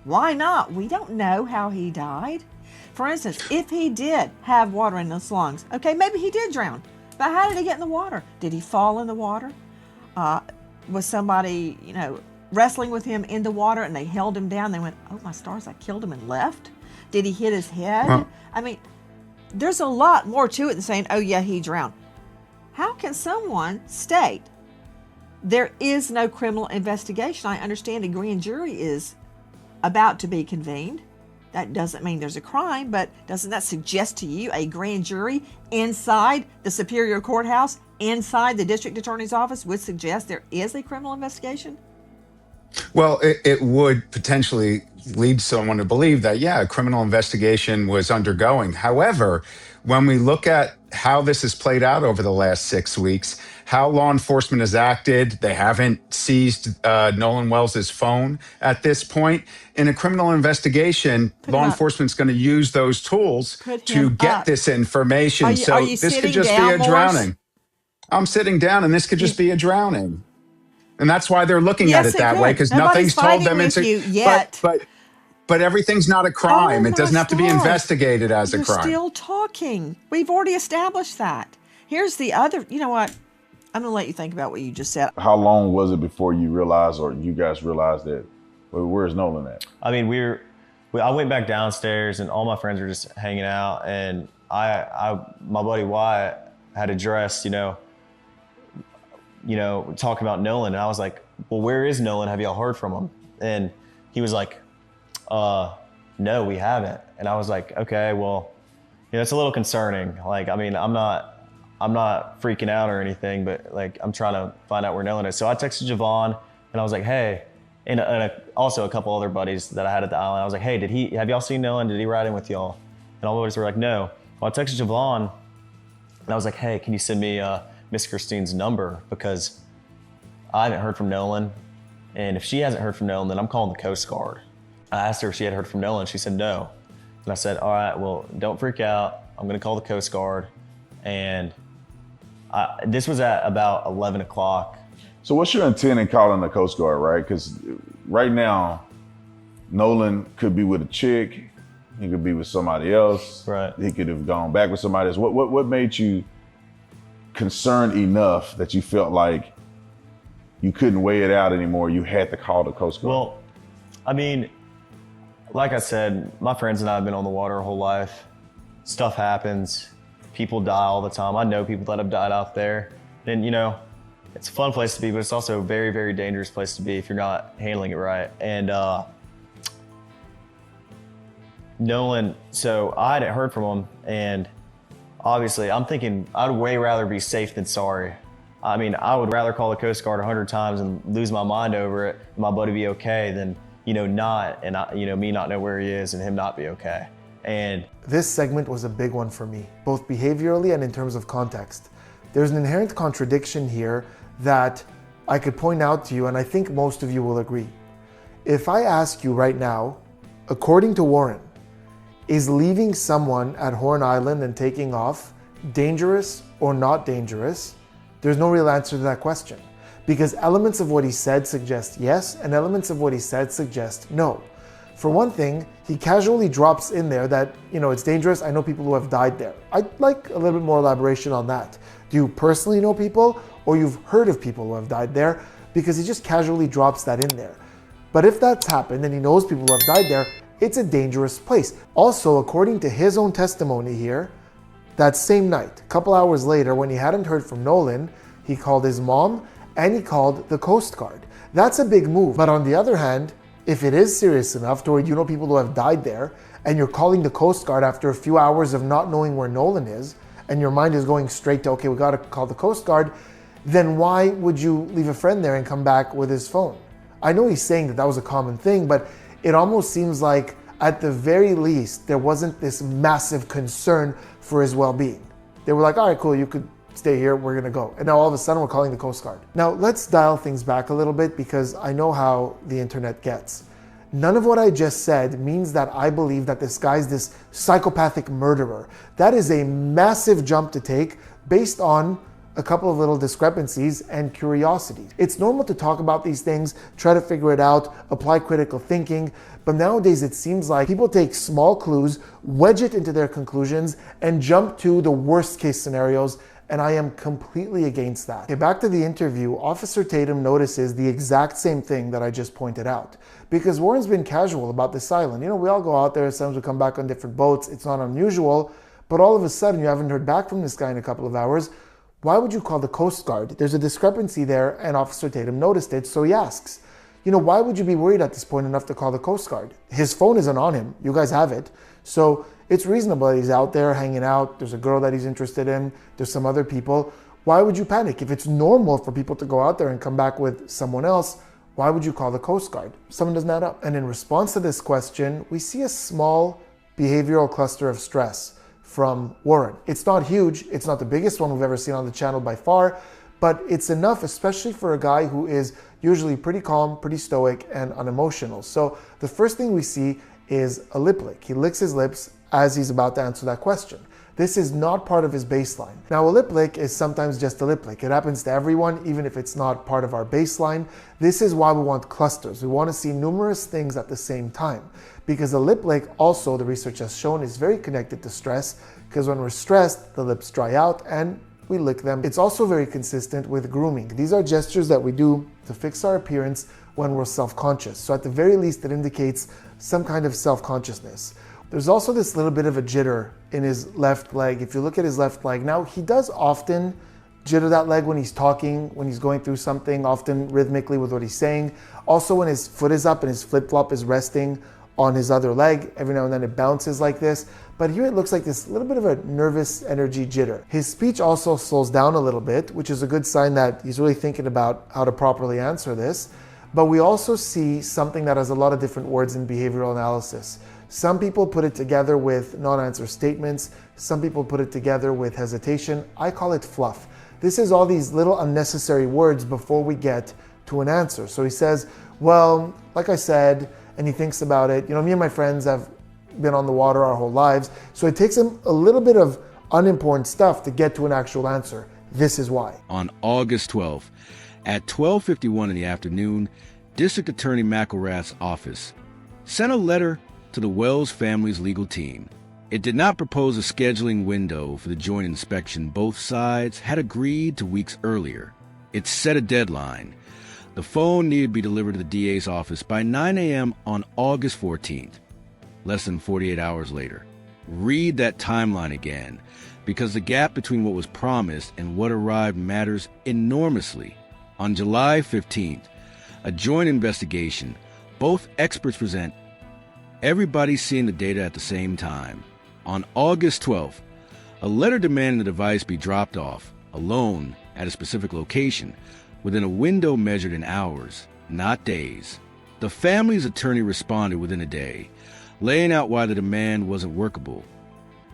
Why not? We don't know how he died. For instance, if he did have water in his lungs, okay, maybe he did drown. But how did he get in the water? Did he fall in the water? Was somebody, you know, wrestling with him in the water and they held him down? They went, oh my stars, I killed him and left? Did he hit his head? Well, I mean, there's a lot more to it than saying, oh yeah, he drowned. How can someone state there is no criminal investigation? I understand a grand jury is about to be convened. That doesn't mean there's a crime, but doesn't that suggest to you a grand jury inside the Superior Courthouse, inside the district attorney's office, would suggest there is a criminal investigation? Well, it would potentially lead someone to believe that, yeah, a criminal investigation was undergoing. However, when we look at how this has played out over the last 6 weeks, how law enforcement has acted, they haven't seized Nolan Wells' phone at this point. In a criminal investigation, law enforcement's going to use those tools to get this information. So this could just be a drowning. I'm sitting down, and this could just be a drowning. And that's why they're looking at it that way, because nothing's told them it's yet. But everything's not a crime. It doesn't have to be investigated as a crime. You're still talking. We've already established that. Here's the other, you know what? I'm going to let you think about what you just said. How long was it before you realized, or you guys realized that, well, where's Nolan at? I mean, I went back downstairs and all my friends were just hanging out, and my buddy Wyatt had addressed, talking about Nolan, and I was like, well, where is Nolan? Have y'all heard from him? And he was like, no, we haven't. And I was like, okay, well, it's a little concerning. Like, I mean, I'm not freaking out or anything, but like, I'm trying to find out where Nolan is. So I texted Javon and I was like, hey, and also a couple other buddies that I had at the island. I was like, hey, have y'all seen Nolan? Did he ride in with y'all? And all the buddies were like, no. Well, I texted Javon and I was like, hey, can you send me Miss Christine's number? Because I haven't heard from Nolan. And if she hasn't heard from Nolan, then I'm calling the Coast Guard. I asked her if she had heard from Nolan. She said no. And I said, all right, well, don't freak out. I'm going to call the Coast Guard. And this was at about 11 o'clock. So what's your intent in calling the Coast Guard, right? Because right now, Nolan could be with a chick. He could be with somebody else. Right. He could have gone back with somebody else. What made you concerned enough that you felt like you couldn't weigh it out anymore? You had to call the Coast Guard. Well, I mean, like I said, my friends and I have been on the water our whole life. Stuff happens. People die all the time. I know people that have died out there. And, it's a fun place to be, but it's also a very, very dangerous place to be if you're not handling it right. And Nolan, so I hadn't heard from him. And obviously, I'm thinking I'd way rather be safe than sorry. I mean, I would rather call the Coast Guard 100 times and lose my mind over it, and my buddy be okay, than not, and me not know where he is and him not be okay. And this segment was a big one for me, both behaviorally and in terms of context. There's an inherent contradiction here that I could point out to you, and I think most of you will agree. If I ask you right now, according to Warren, is leaving someone at Horn Island and taking off dangerous or not dangerous? There's no real answer to that question, because elements of what he said suggest yes, and elements of what he said suggest no. For one thing, he casually drops in there that, it's dangerous. I know people who have died there. I'd like a little bit more elaboration on that. Do you personally know people, or you've heard of people who have died there? Because he just casually drops that in there. But if that's happened and he knows people who have died there, it's a dangerous place. Also, according to his own testimony here, that same night, a couple hours later, when he hadn't heard from Nolan, he called his mom and he called the Coast Guard. That's a big move. But on the other hand, if it is serious enough to where you know people who have died there, and you're calling the Coast Guard after a few hours of not knowing where Nolan is, and your mind is going straight to, okay, we gotta call the Coast Guard, then why would you leave a friend there and come back with his phone? I know he's saying that that was a common thing, but it almost seems like at the very least, there wasn't this massive concern for his well-being. They were like, all right, cool, you could stay here, we're gonna go. And now all of a sudden we're calling the Coast Guard. Now let's dial things back a little bit, because I know how the internet gets. None of what I just said means that I believe that this guy's this psychopathic murderer. That is a massive jump to take based on a couple of little discrepancies and curiosity. It's normal to talk about these things, try to figure it out, apply critical thinking, but nowadays it seems like people take small clues, wedge it into their conclusions, and jump to the worst case scenarios, and I am completely against that. Okay, back to the interview, Officer Tatum notices the exact same thing that I just pointed out, because Warren's been casual about this island. We all go out there, sometimes we come back on different boats, it's not unusual, but all of a sudden you haven't heard back from this guy in a couple of hours. Why would you call the Coast Guard? There's a discrepancy there, and Officer Tatum noticed it, so he asks, why would you be worried at this point enough to call the Coast Guard? His phone isn't on him, you guys have it, so it's reasonable that he's out there hanging out, there's a girl that he's interested in, there's some other people. Why would you panic? If it's normal for people to go out there and come back with someone else, why would you call the Coast Guard? Something doesn't add up. And in response to this question, we see a small behavioral cluster of stress from Warren. It's not huge, it's not the biggest one we've ever seen on the channel by far, but it's enough, especially for a guy who is usually pretty calm, pretty stoic, and unemotional. So the first thing we see is a lip lick. He licks his lips as he's about to answer that question. This is not part of his baseline. Now, a lip lick is sometimes just a lip lick. It happens to everyone, even if it's not part of our baseline. This is why we want clusters. We want to see numerous things at the same time, because a lip lick also, the research has shown, is very connected to stress, because when we're stressed, the lips dry out and we lick them. It's also very consistent with grooming. These are gestures that we do to fix our appearance when we're self-conscious. So at the very least, it indicates some kind of self-consciousness. There's also this little bit of a jitter in his left leg. If you look at his left leg, now he does often jitter that leg when he's talking, when he's going through something, often rhythmically with what he's saying. Also when his foot is up and his flip-flop is resting on his other leg, every now and then it bounces like this. But here it looks like this little bit of a nervous energy jitter. His speech also slows down a little bit, which is a good sign that he's really thinking about how to properly answer this. But we also see something that has a lot of different words in behavioral analysis. Some people put it together with non-answer statements. Some people put it together with hesitation. I call it fluff. This is all these little unnecessary words before we get to an answer. So he says, well, like I said, and he thinks about it. Me and my friends have been on the water our whole lives. So it takes him a little bit of unimportant stuff to get to an actual answer. This is why. On August 12th, at 12:51 in the afternoon, District Attorney McElrath's office sent a letter to the Wells family's legal team. It did not propose a scheduling window for the joint inspection both sides had agreed to weeks earlier. It set a deadline. The phone needed to be delivered to the DA's office by 9 a.m. on August 14th, less than 48 hours later. Read that timeline again, because the gap between what was promised and what arrived matters enormously. On July 15th, a joint investigation, both experts present, everybody seeing the data at the same time. On August 12th, a letter demanding the device be dropped off, alone, at a specific location, within a window measured in hours, not days. The family's attorney responded within a day, laying out why the demand wasn't workable,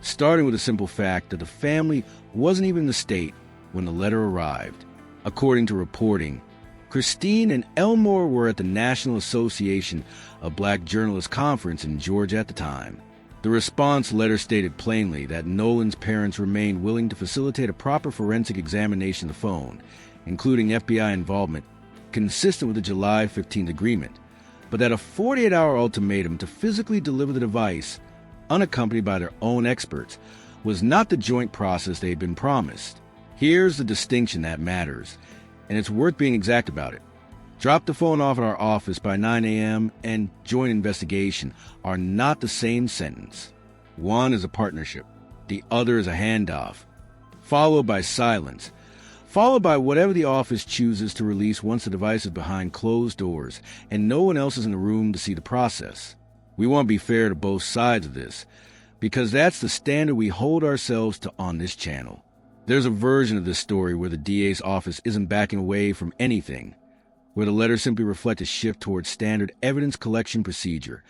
starting with the simple fact that the family wasn't even in the state when the letter arrived. According to reporting, Christine and Elmore were at the National Association of Black Journalists Conference in Georgia at the time. The response letter stated plainly that Nolan's parents remained willing to facilitate a proper forensic examination of the phone, including FBI involvement, consistent with the July 15th agreement, but that a 48-hour ultimatum to physically deliver the device, unaccompanied by their own experts, was not the joint process they had been promised. Here's the distinction that matters, and it's worth being exact about it. Drop the phone off at our office by 9 a.m. and joint investigation are not the same sentence. One is a partnership. The other is a handoff, followed by silence, followed by whatever the office chooses to release once the device is behind closed doors and no one else is in the room to see the process. We want to be fair to both sides of this, because that's the standard we hold ourselves to on this channel. There's a version of this story where the DA's office isn't backing away from anything, where the letters simply reflect a shift towards standard evidence collection procedure,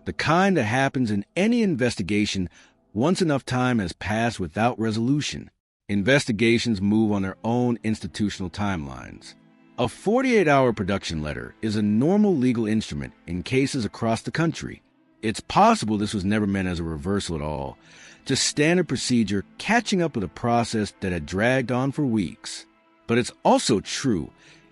the kind that happens in any investigation once enough time has passed without resolution. Investigations move on their own institutional timelines. A 48-hour production letter is a normal legal instrument in cases across the country. It's possible this was never meant as a reversal at all, just standard procedure catching up with a process that had dragged on for weeks. But it's also true,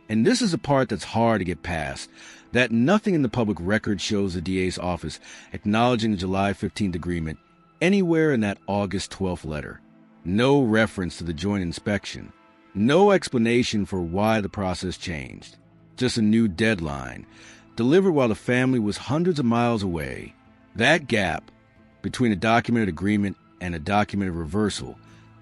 and this is the part that's hard to get past, that nothing in the public record shows the DA's office acknowledging the July 15th agreement anywhere in that August 12th letter. No reference to the joint inspection. No explanation for why the process changed. Just a new deadline, delivered while the family was hundreds of miles away. That gap between a documented agreement and a documented reversal,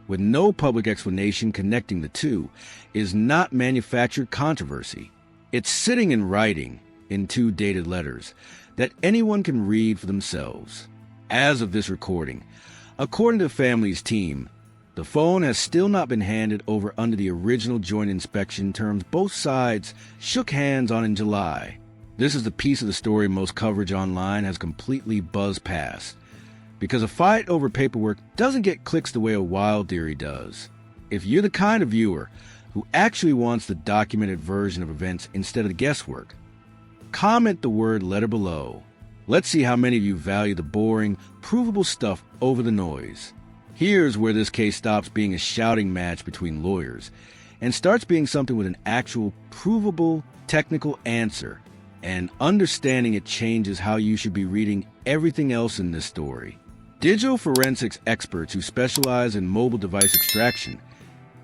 with no public explanation connecting the two, is not manufactured controversy. It's sitting in writing in 2 dated letters that anyone can read for themselves. As of this recording, according to the family's team, the phone has still not been handed over under the original joint inspection terms both sides shook hands on in July. This is the piece of the story most coverage online has completely buzzed past, because a fight over paperwork doesn't get clicks the way a wild theory does. If you're the kind of viewer who actually wants the documented version of events instead of the guesswork, comment the word letter below. Let's see how many of you value the boring, provable stuff over the noise. Here's where this case stops being a shouting match between lawyers and starts being something with an actual, provable, technical answer. And understanding it changes how you should be reading everything else in this story. Digital forensics experts who specialize in mobile device extraction,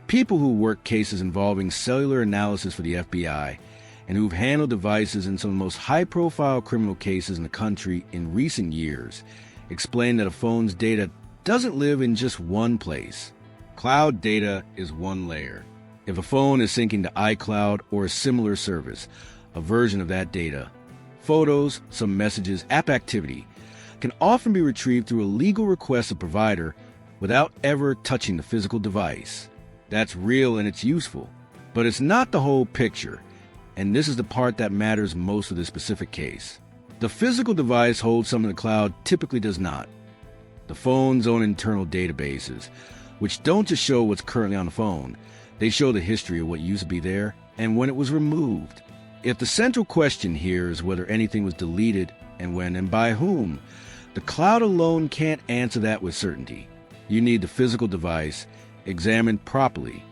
people who work cases involving cellular analysis for the FBI, and who've handled devices in some of the most high-profile criminal cases in the country in recent years, explain that a phone's data doesn't live in just one place. Cloud data is one layer. If a phone is syncing to iCloud or a similar service, a version of that data, photos, some messages, app activity, can often be retrieved through a legal request of provider without ever touching the physical device. That's real and it's useful, but it's not the whole picture, and this is the part that matters most of this specific case. The physical device holds something the cloud typically does not. The phone's own internal databases, which don't just show what's currently on the phone, they show the history of what used to be there and when it was removed. If the central question here is whether anything was deleted and when and by whom, the cloud alone can't answer that with certainty. You need the physical device examined properly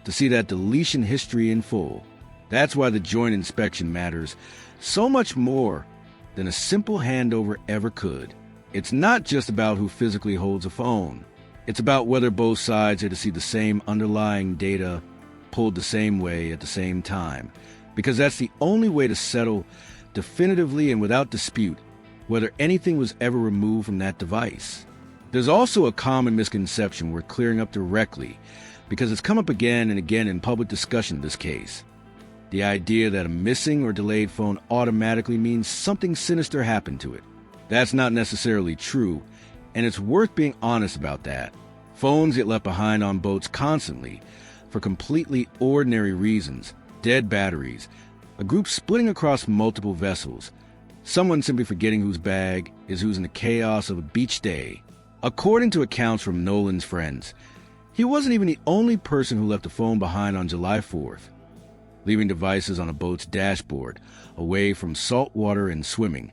to see that deletion history in full. That's why the joint inspection matters so much more than a simple handover ever could. It's not just about who physically holds a phone. It's about whether both sides are to see the same underlying data pulled the same way at the same time, because that's the only way to settle definitively and without dispute whether anything was ever removed from that device. There's also a common misconception we're clearing up directly, because it's come up again and again in public discussion of this case. The idea that a missing or delayed phone automatically means something sinister happened to it. That's not necessarily true, and it's worth being honest about that. Phones get left behind on boats constantly for completely ordinary reasons. Dead batteries, a group splitting across multiple vessels, someone simply forgetting whose bag is who's in the chaos of a beach day. According to accounts from Nolan's friends, he wasn't even the only person who left a phone behind on July 4th. Leaving devices on a boat's dashboard, away from salt water and swimming,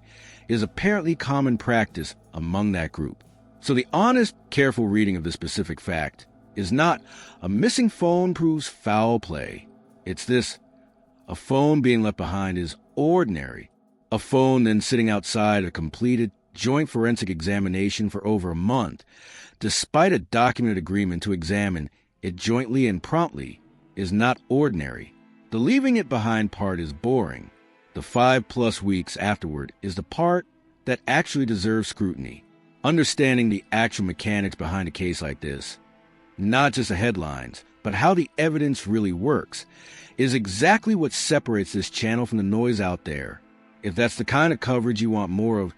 is apparently common practice among that group. So the honest, careful reading of this specific fact is not a missing phone proves foul play. It's this: a phone being left behind is ordinary. A phone then sitting outside a completed joint forensic examination for over a month, despite a documented agreement to examine it jointly and promptly, is not ordinary. The leaving it behind part is boring. The 5+ weeks afterward is the part that actually deserves scrutiny. Understanding the actual mechanics behind a case like this, not just the headlines, but how the evidence really works, is exactly what separates this channel from the noise out there. If that's the kind of coverage you want more of,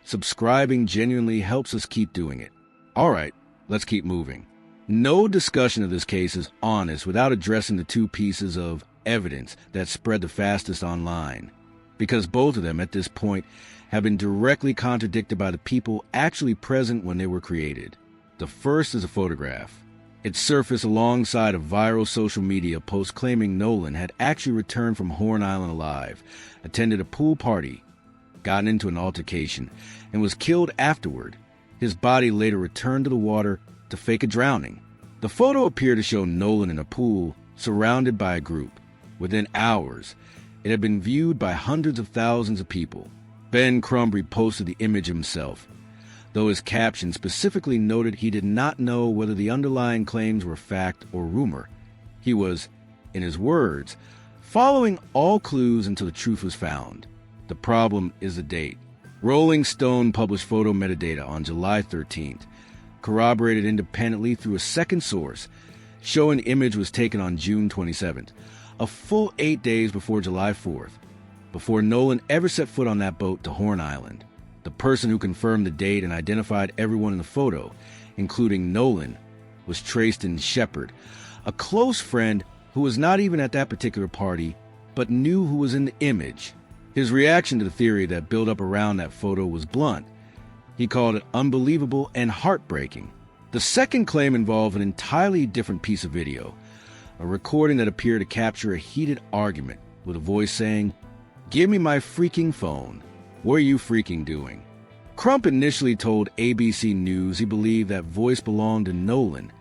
subscribing genuinely helps us keep doing it. All right, let's keep moving. No discussion of this case is honest without addressing the two pieces of evidence that spread the fastest online, because both of them at this point have been directly contradicted by the people actually present when they were created. The first is a photograph. It surfaced alongside a viral social media post claiming Nolan had actually returned from Horn Island alive, attended a pool party, gotten into an altercation, and was killed afterward. His body later returned to the water to fake a drowning. The photo appeared to show Nolan in a pool surrounded by a group. Within hours, it had been viewed by hundreds of thousands of people. Ben Crumb reposted the image himself, though his caption specifically noted he did not know whether the underlying claims were fact or rumor. He was, in his words, following all clues until the truth was found. The problem is the date. Rolling Stone published photo metadata on July 13th, corroborated independently through a second source, showing the image was taken on June 27th, a full 8 days before July 4th, before Nolan ever set foot on that boat to Horn Island. The person who confirmed the date and identified everyone in the photo, including Nolan, was Trayston Shepard, a close friend who was not even at that particular party, but knew who was in the image. His reaction to the theory that built up around that photo was blunt. He called it unbelievable and heartbreaking. The second claim involved an entirely different piece of video, a recording that appeared to capture a heated argument with a voice saying, "Give me my freaking phone. What are you freaking doing?" Crump initially told ABC News he believed that voice belonged to Nolan,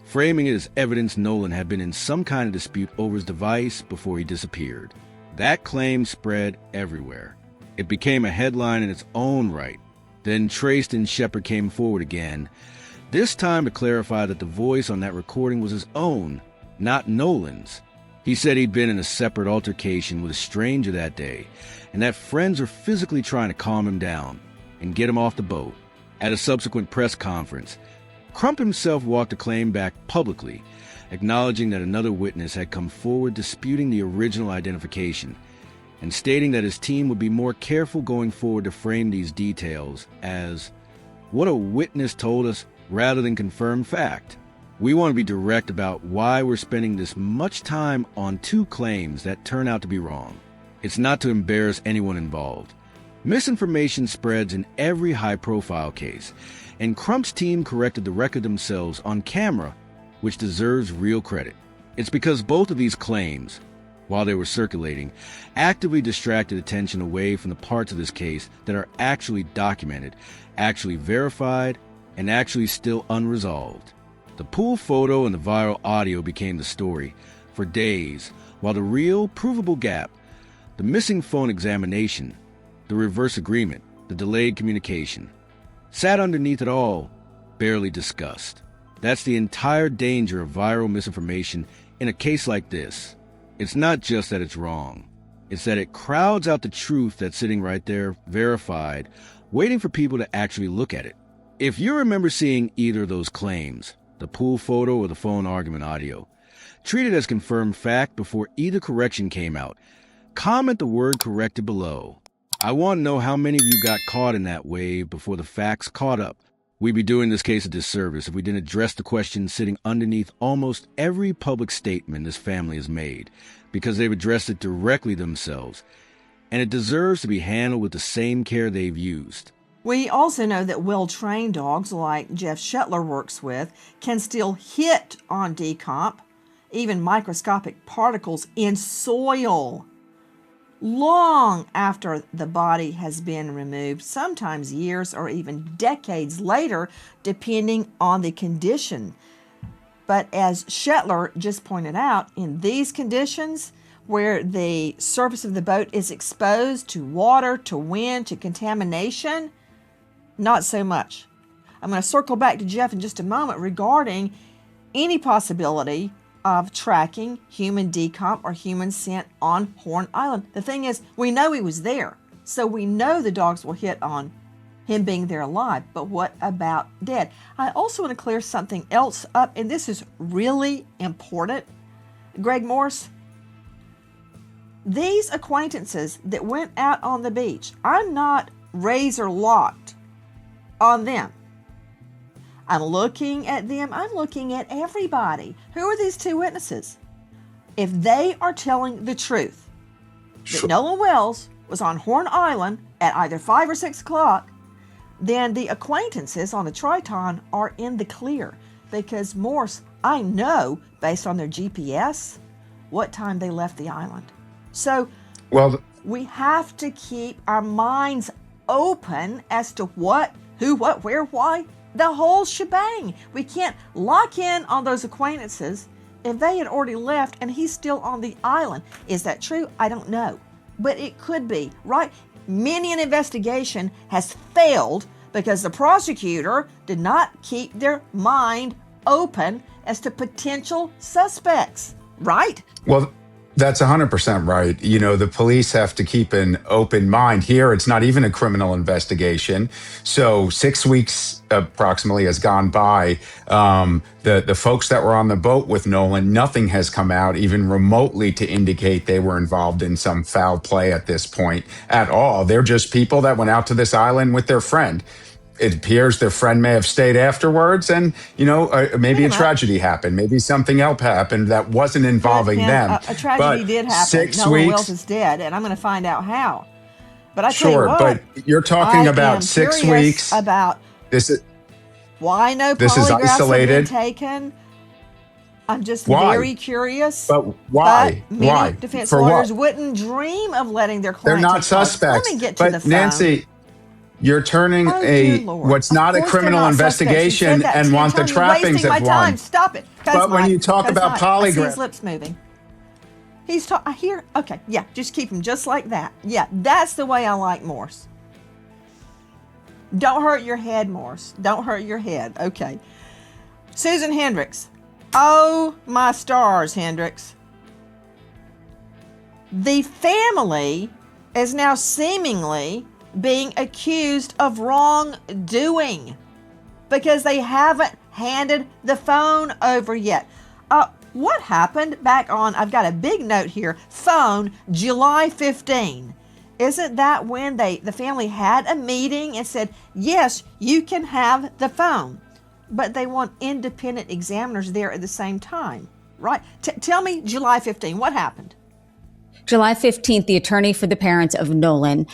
framing it as evidence Nolan had been in some kind of dispute over his device before he disappeared. That claim spread everywhere. It became a headline in its own right. Then Trayston Shepard came forward again, this time to clarify that the voice on that recording was his own, not Nolan's. He said he'd been in a separate altercation with a stranger that day, and that friends were physically trying to calm him down and get him off the boat. At a subsequent press conference, Crump himself walked the claim back publicly, acknowledging that another witness had come forward disputing the original identification, and stating that his team would be more careful going forward to frame these details as what a witness told us rather than confirmed fact. We want to be direct about why we're spending this much time on two claims that turn out to be wrong. It's not to embarrass anyone involved. Misinformation spreads in every high-profile case, and Crump's team corrected the record themselves on camera, which deserves real credit. It's because both of these claims, while they were circulating, actively distracted attention away from the parts of this case that are actually documented, actually verified, and actually still unresolved. The pool photo and the viral audio became the story for days, while the real, provable gap, the missing phone examination, the reverse agreement, the delayed communication, sat underneath it all, barely discussed. That's the entire danger of viral misinformation in a case like this. It's not just that it's wrong. It's that it crowds out the truth that's sitting right there, verified, waiting for people to actually look at it. If you remember seeing either of those claims, the pool photo or the phone argument audio, treat it as confirmed fact before either correction came out. Comment the word corrected below. I want to know how many of you got caught in that wave before the facts caught up. We'd be doing this case a disservice if we didn't address the question sitting underneath almost every public statement this family has made, because they've addressed it directly themselves, and it deserves to be handled with the same care they've used. We also know that well-trained dogs like Jeff Shetler works with can still hit on decomp even microscopic particles in soil long after the body has been removed, sometimes years or even decades later, depending on the condition. But as Shetler just pointed out, in these conditions where the surface of the boat is exposed to water, to wind, to contamination, not so much. I'm going to circle back to Jeff in just a moment regarding any possibility of tracking human decomp or human scent on Horn Island. The thing is, we know he was there, so we know the dogs will hit on him being there alive, but what about dead? I also want to clear something else up, and this is really important. Greg Morse, these acquaintances that went out on the beach, I'm not razor locked on them. I'm looking at them. I'm looking at everybody. Who are these two witnesses? If they are telling the truth, that Nolan Wells was on Horn Island at either 5 or 6 o'clock, then the acquaintances on the Triton are in the clear. Because Morse, I know, based on their GPS, what time they left the island. So we have to keep our minds open as to what, who, what, where, why, the whole shebang. We can't lock in on those acquaintances if they had already left and he's still on the island. Is that true? I don't know. But it could be, right? Many an investigation has failed because the prosecutor did not keep their mind open as to potential suspects, right? Well, that's 100% right. You know, the police have to keep an open mind. Here, it's not even a criminal investigation. So 6 weeks approximately has gone by. The folks that were on the boat with Nolan, nothing has come out even remotely to indicate they were involved in some foul play at this point at all. They're just people that went out to this island with their friend. It appears their friend may have stayed afterwards, and maybe a tragedy happened. Maybe something else happened that wasn't involving them. A tragedy did happen. 6 Nolan weeks. Wells is dead, and I'm going to find out how. But I tell you what, but you're talking about 6 weeks. About this is why no polygraphs have been taken. I'm just very curious. But why? But many Why? defense For lawyers what? wouldn't dream of letting their They're client not take suspects. Let me get to but the phone. Nancy, you're turning what's not a criminal investigation and want the trappings of one. Stop it. But when you talk about I see polygraph, his lips moving. He's I hear. Okay, yeah, just keep him just like that. Yeah, that's the way I like Morse. Don't hurt your head, Morse. Don't hurt your head. Okay. Susan Hendricks. Oh my stars, Hendricks. The family is now seemingly being accused of wrongdoing because they haven't handed the phone over yet. What happened back on, I've got a big note here, phone July 15. Isn't that when the family had a meeting and said, yes, you can have the phone, but they want independent examiners there at the same time, right? Tell me July 15, what happened? July 15th, the attorney for the parents of Nolan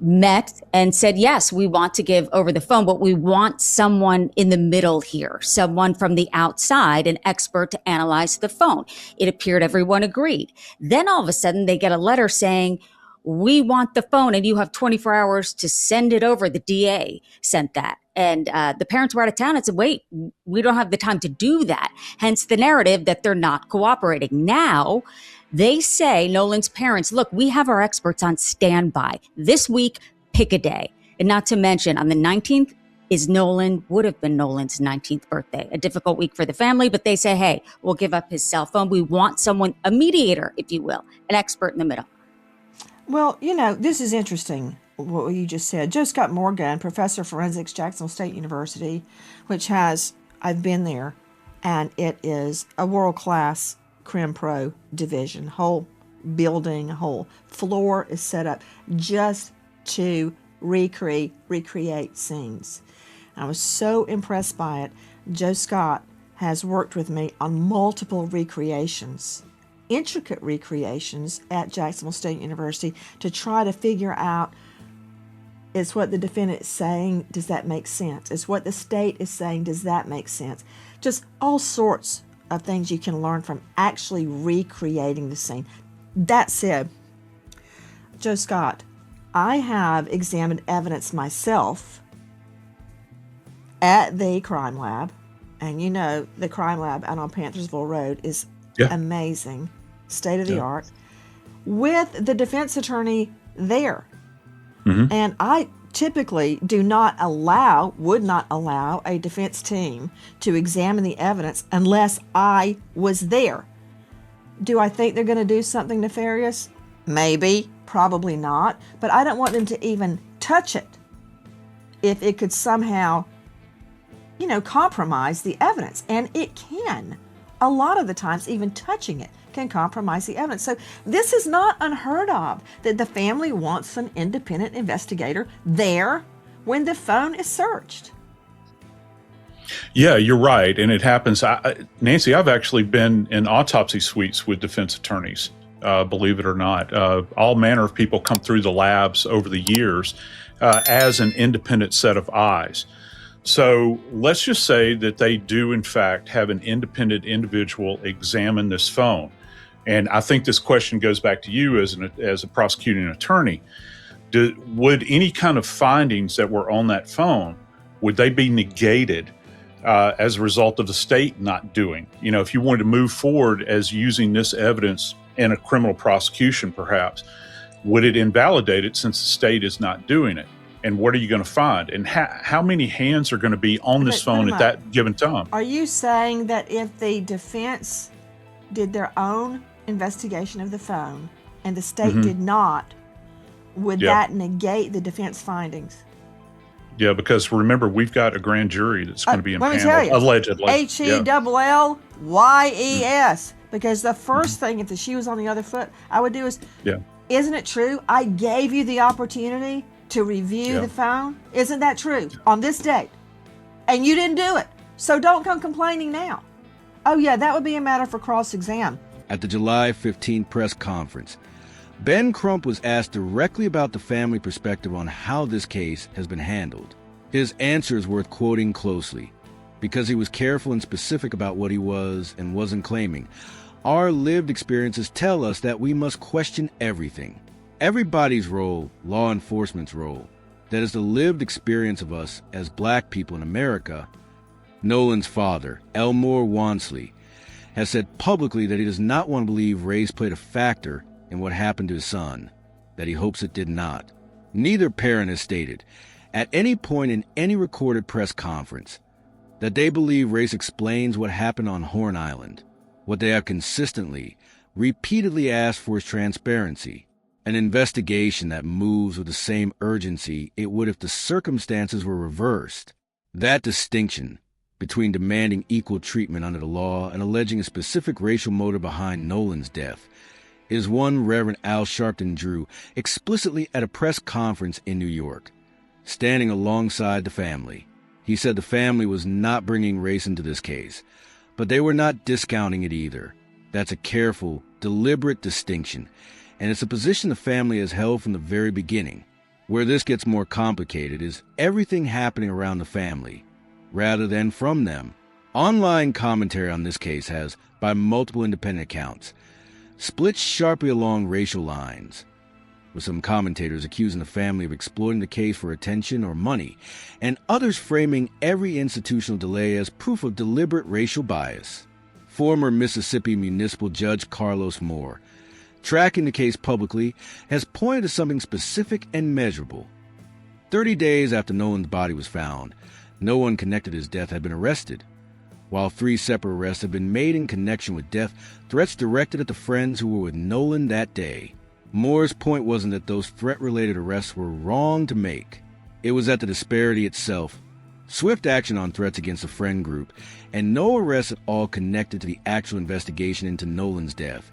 met and said, yes, we want to give over the phone, but we want someone in the middle here, someone from the outside, an expert to analyze the phone. It appeared everyone agreed. Then all of a sudden they get a letter saying, we want the phone and you have 24 hours to send it over. The DA sent that. And the parents were out of town and said, wait, we don't have the time to do that. Hence the narrative that they're not cooperating. Now, they say, Nolan's parents, look, we have our experts on standby. This week, pick a day. And not to mention, on the 19th would have been Nolan's 19th birthday. A difficult week for the family, but they say, hey, we'll give up his cell phone. We want someone, a mediator, if you will, an expert in the middle. Well, this is interesting, what you just said. Joe Scott Morgan, professor of forensics, Jacksonville State University, which I've been there, and it is a world-class Crim Pro division. Whole building, whole floor is set up just to recreate scenes. I was so impressed by it. Joe Scott has worked with me on multiple recreations, intricate recreations at Jacksonville State University to try to figure out, is what the defendant is saying, does that make sense? Is what the state is saying, does that make sense? Just all sorts of things you can learn from actually recreating the scene. That said, Joe Scott, I have examined evidence myself at the crime lab. And you know, the crime lab out on Panthersville Road is amazing, state of the art, with the defense attorney there. Mm-hmm. And I typically would not allow a defense team to examine the evidence unless I was there. Do I think they're going to do something nefarious? Maybe, probably not. But I don't want them to even touch it if it could somehow, compromise the evidence. And it can. A lot of the times, even touching it can compromise the evidence. So this is not unheard of, that the family wants an independent investigator there when the phone is searched. Yeah, you're right. And it happens. Nancy, I've actually been in autopsy suites with defense attorneys, believe it or not. All manner of people come through the labs over the years as an independent set of eyes. So let's just say that they do, in fact, have an independent individual examine this phone. And I think this question goes back to you as a prosecuting attorney. Would any kind of findings that were on that phone, would they be negated as a result of the state not doing? If you wanted to move forward as using this evidence in a criminal prosecution, perhaps, would it invalidate it since the state is not doing it? And what are you going to find? And how many hands are going to be on this phone at that given time? Are you saying that if the defense did their own investigation of the phone and the state did not, would that negate the defense findings? Yeah, because remember, we've got a grand jury that's going to be impaneled, let me tell you, allegedly. HELLYES. Because the first thing, if the shoe was on the other foot, I would do is, isn't it true? I gave you the opportunity to review the phone. Isn't that true? On this date. And you didn't do it. So don't come complaining now. Oh yeah, that would be a matter for cross-exam. At the July 15 press conference, Ben Crump was asked directly about the family perspective on how this case has been handled. His answer is worth quoting closely, because he was careful and specific about what he was and wasn't claiming. Our lived experiences tell us that we must question everything. Everybody's role, law enforcement's role, that is the lived experience of us as black people in America. Nolan's father, Elmore Wansley, has said publicly that he does not want to believe race played a factor in what happened to his son, that he hopes it did not. Neither parent has stated, at any point in any recorded press conference, that they believe race explains what happened on Horn Island. What they have consistently, repeatedly asked for is transparency, an investigation that moves with the same urgency it would if the circumstances were reversed. That distinction between demanding equal treatment under the law and alleging a specific racial motive behind Nolan's death is one Reverend Al Sharpton drew explicitly at a press conference in New York. Standing alongside the family, he said the family was not bringing race into this case, but they were not discounting it either. That's a careful, deliberate distinction, and it's a position the family has held from the very beginning. Where this gets more complicated is everything happening around the family, rather than from them. Online commentary on this case has, by multiple independent accounts, split sharply along racial lines, with some commentators accusing the family of exploiting the case for attention or money, and others framing every institutional delay as proof of deliberate racial bias. Former Mississippi Municipal Judge Carlos Moore, tracking the case publicly, has pointed to something specific and measurable. 30 days after Nolan's body was found, no one connected to his death had been arrested. While 3 separate arrests have been made in connection with death threats directed at the friends who were with Nolan that day. Moore's point wasn't that those threat-related arrests were wrong to make. It was that the disparity itself, swift action on threats against a friend group, and no arrests at all connected to the actual investigation into Nolan's death,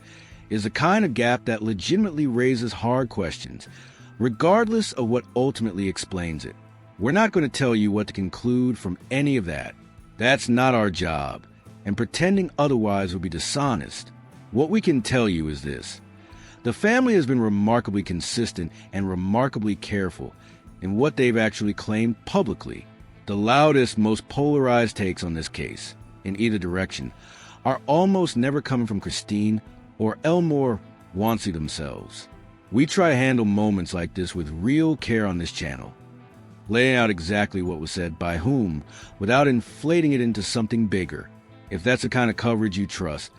is the kind of gap that legitimately raises hard questions, regardless of what ultimately explains it. We're not going to tell you what to conclude from any of that. That's not our job, and pretending otherwise would be dishonest. What we can tell you is this. The family has been remarkably consistent and remarkably careful in what they've actually claimed publicly. The loudest, most polarized takes on this case, in either direction, are almost never coming from Christine or Elmore Wansley themselves. We try to handle moments like this with real care on this channel, laying out exactly what was said by whom without inflating it into something bigger. If that's the kind of coverage you trust,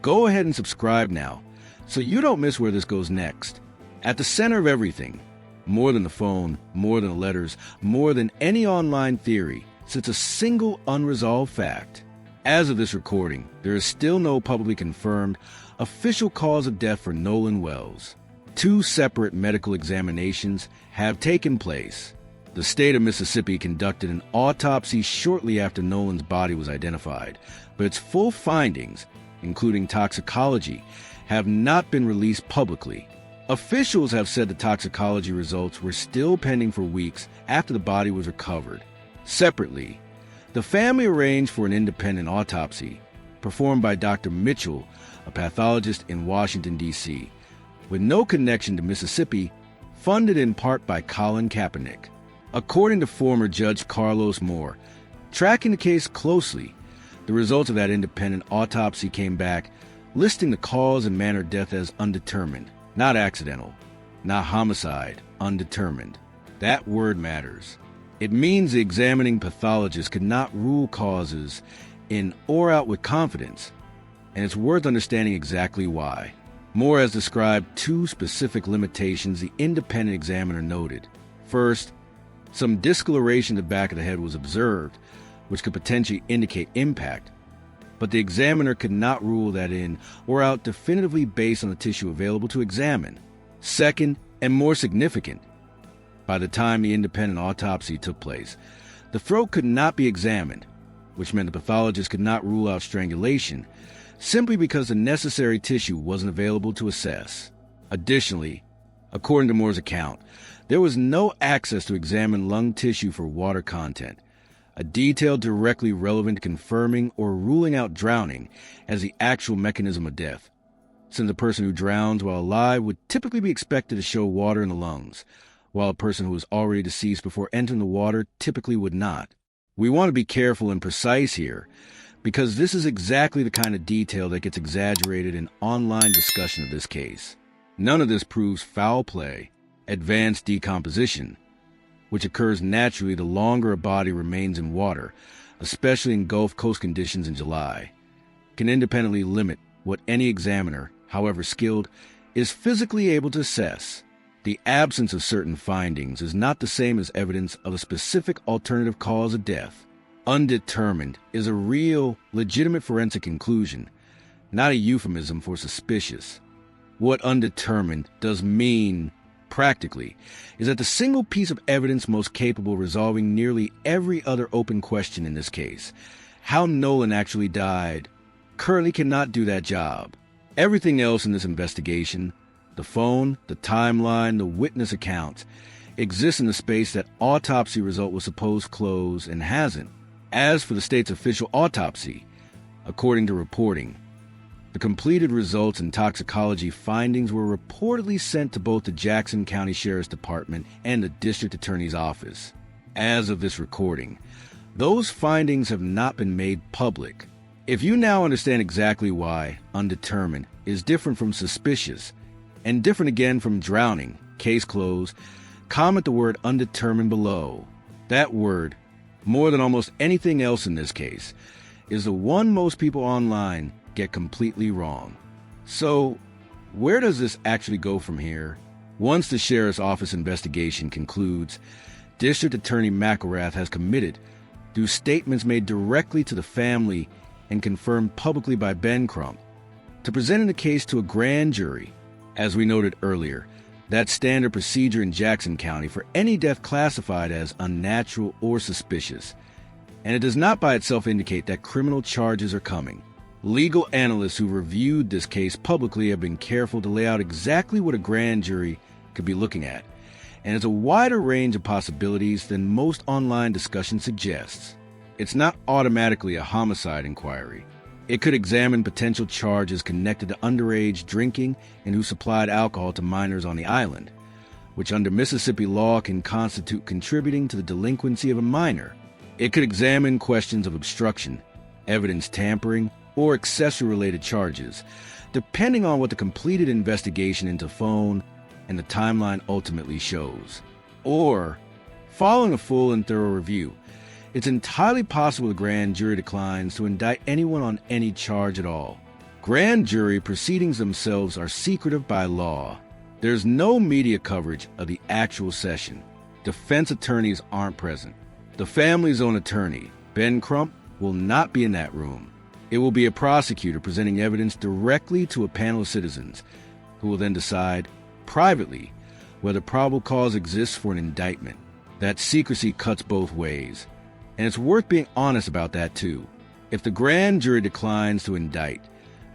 go ahead and subscribe now so you don't miss where this goes next. At the center of everything, more than the phone, more than the letters, more than any online theory, sits a single unresolved fact. As of this recording, there is still no publicly confirmed official cause of death for Nolan Wells. 2 separate medical examinations have taken place. The state of Mississippi conducted an autopsy shortly after Nolan's body was identified, but its full findings, including toxicology, have not been released publicly. Officials have said the toxicology results were still pending for weeks after the body was recovered. Separately, the family arranged for an independent autopsy performed by Dr. Mitchell, a pathologist in Washington, D.C., with no connection to Mississippi, funded in part by Colin Kaepernick. According to former Judge Carlos Moore, tracking the case closely, the results of that independent autopsy came back listing the cause and manner of death as undetermined, not accidental, not homicide, undetermined. That word matters. It means the examining pathologist could not rule causes in or out with confidence, and it's worth understanding exactly why. Moore has described 2 specific limitations the independent examiner noted. First, some discoloration in the back of the head was observed, which could potentially indicate impact, but the examiner could not rule that in or out definitively based on the tissue available to examine. Second, and more significant, by the time the independent autopsy took place, the throat could not be examined, which meant the pathologist could not rule out strangulation, simply because the necessary tissue wasn't available to assess. Additionally, according to Moore's account, there was no access to examine lung tissue for water content, a detail directly relevant to confirming or ruling out drowning as the actual mechanism of death, since a person who drowns while alive would typically be expected to show water in the lungs, while a person who was already deceased before entering the water typically would not. We want to be careful and precise here, because this is exactly the kind of detail that gets exaggerated in online discussion of this case. None of this proves foul play, advanced decomposition, which occurs naturally the longer a body remains in water, especially in Gulf Coast conditions in July, can independently limit what any examiner, however skilled, is physically able to assess. The absence of certain findings is not the same as evidence of a specific alternative cause of death. Undetermined is a real, legitimate forensic conclusion, not a euphemism for suspicious. What undetermined does mean, practically, is that the single piece of evidence most capable of resolving nearly every other open question in this case, how Nolan actually died, currently cannot do that job. Everything else in this investigation, the phone, the timeline, the witness accounts, exists in the space that autopsy result was supposed close and hasn't. As for the state's official autopsy, according to reporting, the completed results and toxicology findings were reportedly sent to both the Jackson County Sheriff's Department and the District Attorney's Office. As of this recording, those findings have not been made public. If you now understand exactly why undetermined is different from suspicious, and different again from drowning, case closed, comment the word undetermined below. That word, more than almost anything else in this case, is the one most people online get completely wrong. So, where does this actually go from here? Once the Sheriff's Office investigation concludes, District Attorney McElrath has committed, through statements made directly to the family and confirmed publicly by Ben Crump, to presenting the case to a grand jury. As we noted earlier, that's standard procedure in Jackson County for any death classified as unnatural or suspicious, and it does not by itself indicate that criminal charges are coming. Legal analysts who reviewed this case publicly have been careful to lay out exactly what a grand jury could be looking at, and it's a wider range of possibilities than most online discussion suggests. It's not automatically a homicide inquiry. It could examine potential charges connected to underage drinking and who supplied alcohol to minors on the island, which under Mississippi law can constitute contributing to the delinquency of a minor. It could examine questions of obstruction, evidence tampering, or accessory-related charges, depending on what the completed investigation into phone and the timeline ultimately shows. Or, following a full and thorough review, it's entirely possible the grand jury declines to indict anyone on any charge at all. Grand jury proceedings themselves are secretive by law. There's no media coverage of the actual session. Defense attorneys aren't present. The family's own attorney, Ben Crump, will not be in that room. It will be a prosecutor presenting evidence directly to a panel of citizens, who will then decide, privately, whether probable cause exists for an indictment. That secrecy cuts both ways. And it's worth being honest about that, too. If the grand jury declines to indict,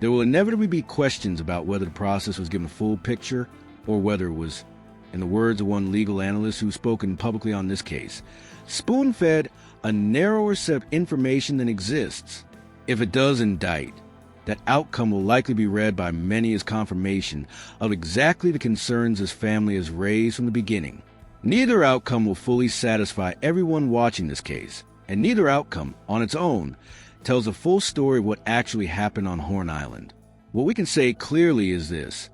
there will inevitably be questions about whether the process was given a full picture or whether it was, in the words of one legal analyst who's spoken publicly on this case, spoon-fed a narrower set of information than exists. If it does indict, that outcome will likely be read by many as confirmation of exactly the concerns this family has raised from the beginning. Neither outcome will fully satisfy everyone watching this case, and neither outcome, on its own, tells a full story of what actually happened on Horn Island. What we can say clearly is this: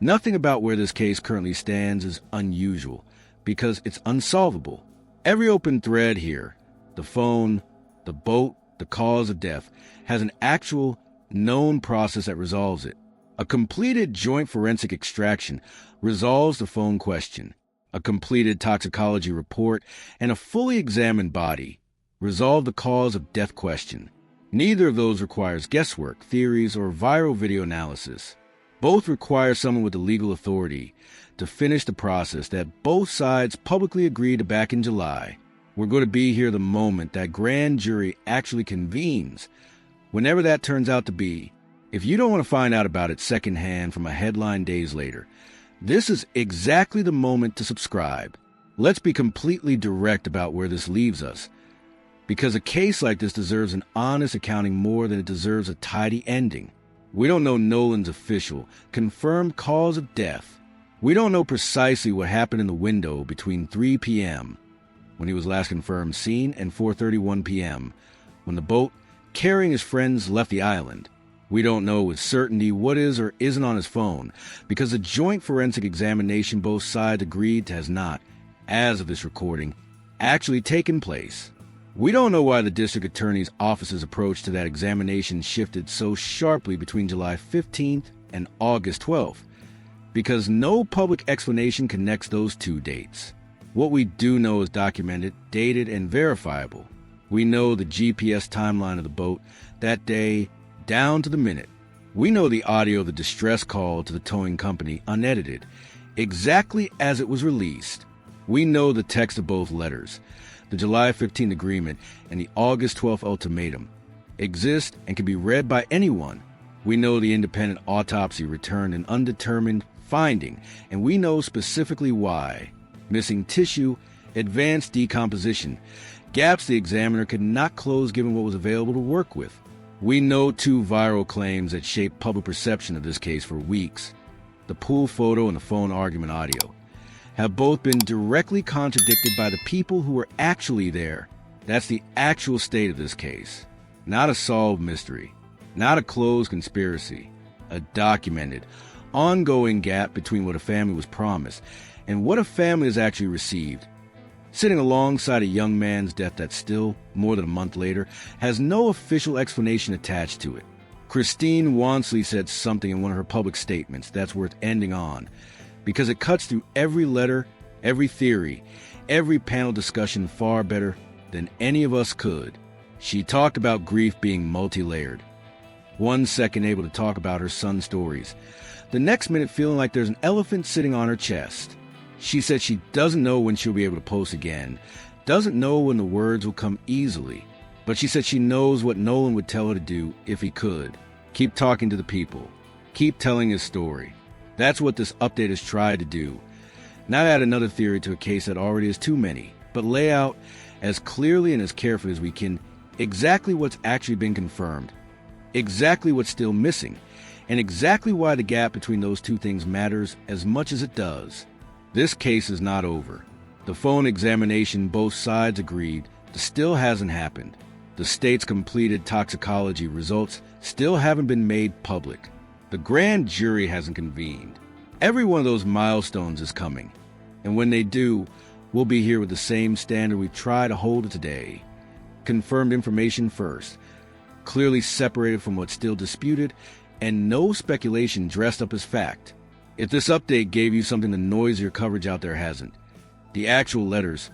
nothing about where this case currently stands is unusual, because it's unsolvable. Every open thread here, the phone, the boat, the cause of death, has an actual, known process that resolves it. A completed joint forensic extraction resolves the phone question. A completed toxicology report and a fully examined body resolve the cause of death question. Neither of those requires guesswork, theories, or viral video analysis. Both require someone with the legal authority to finish the process that both sides publicly agreed to back in July. We're going to be here the moment that grand jury actually convenes. Whenever that turns out to be, if you don't want to find out about it secondhand from a headline days later, this is exactly the moment to subscribe. Let's be completely direct about where this leaves us, because a case like this deserves an honest accounting more than it deserves a tidy ending. We don't know Nolan's official, confirmed cause of death. We don't know precisely what happened in the window between 3 p.m., when he was last confirmed seen, and 4:31 p.m., when the boat carrying his friends left the island. We don't know with certainty what is or isn't on his phone, because the joint forensic examination both sides agreed has not, as of this recording, actually taken place. We don't know why the district attorney's office's approach to that examination shifted so sharply between July 15th and August 12th, because no public explanation connects those two dates. What we do know is documented, dated, and verifiable. We know the GPS timeline of the boat that day down to the minute. We know the audio of the distress call to the towing company unedited, exactly as it was released. We know the text of both letters. The July 15th agreement and the August 12th ultimatum exist and can be read by anyone. We know the independent autopsy returned an undetermined finding, and we know specifically why. Missing tissue, advanced decomposition, gaps the examiner could not close given what was available to work with. We know two viral claims that shaped public perception of this case for weeks. The pool photo and the phone argument audio have both been directly contradicted by the people who were actually there. That's the actual state of this case. Not a solved mystery, not a closed conspiracy, a documented, ongoing gap between what a family was promised and what a family has actually received. Sitting alongside a young man's death that still, more than a month later, has no official explanation attached to it. Christine Wansley said something in one of her public statements that's worth ending on, because it cuts through every letter, every theory, every panel discussion far better than any of us could. She talked about grief being multi-layered. 1 second able to talk about her son's stories, the next minute feeling like there's an elephant sitting on her chest. She said she doesn't know when she'll be able to post again, doesn't know when the words will come easily, but she said she knows what Nolan would tell her to do if he could. Keep talking to the people. Keep telling his story. That's what this update has tried to do. Not add another theory to a case that already has too many, but lay out as clearly and as carefully as we can exactly what's actually been confirmed, exactly what's still missing, and exactly why the gap between those two things matters as much as it does. This case is not over. The phone examination both sides agreed still hasn't happened. The state's completed toxicology results still haven't been made public. The grand jury hasn't convened. Every one of those milestones is coming. And when they do, we'll be here with the same standard we try to hold today. Confirmed information first, clearly separated from what's still disputed, and no speculation dressed up as fact. If this update gave you something the noisier coverage out there hasn't, the actual letters,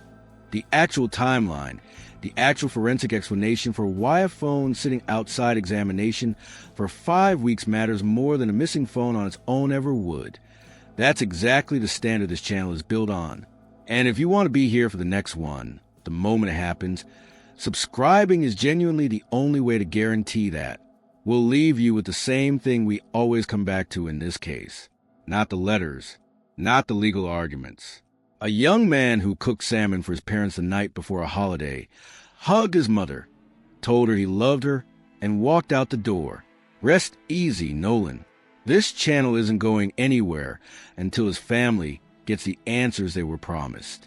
the actual timeline, the actual forensic explanation for why a phone sitting outside examination for 5 weeks matters more than a missing phone on its own ever would. That's exactly the standard this channel is built on. And if you want to be here for the next one, the moment it happens, subscribing is genuinely the only way to guarantee that. We'll leave you with the same thing we always come back to in this case. Not the letters, not the legal arguments. A young man who cooked salmon for his parents the night before a holiday hugged his mother, told her he loved her, and walked out the door. Rest easy, Nolan. This channel isn't going anywhere until his family gets the answers they were promised.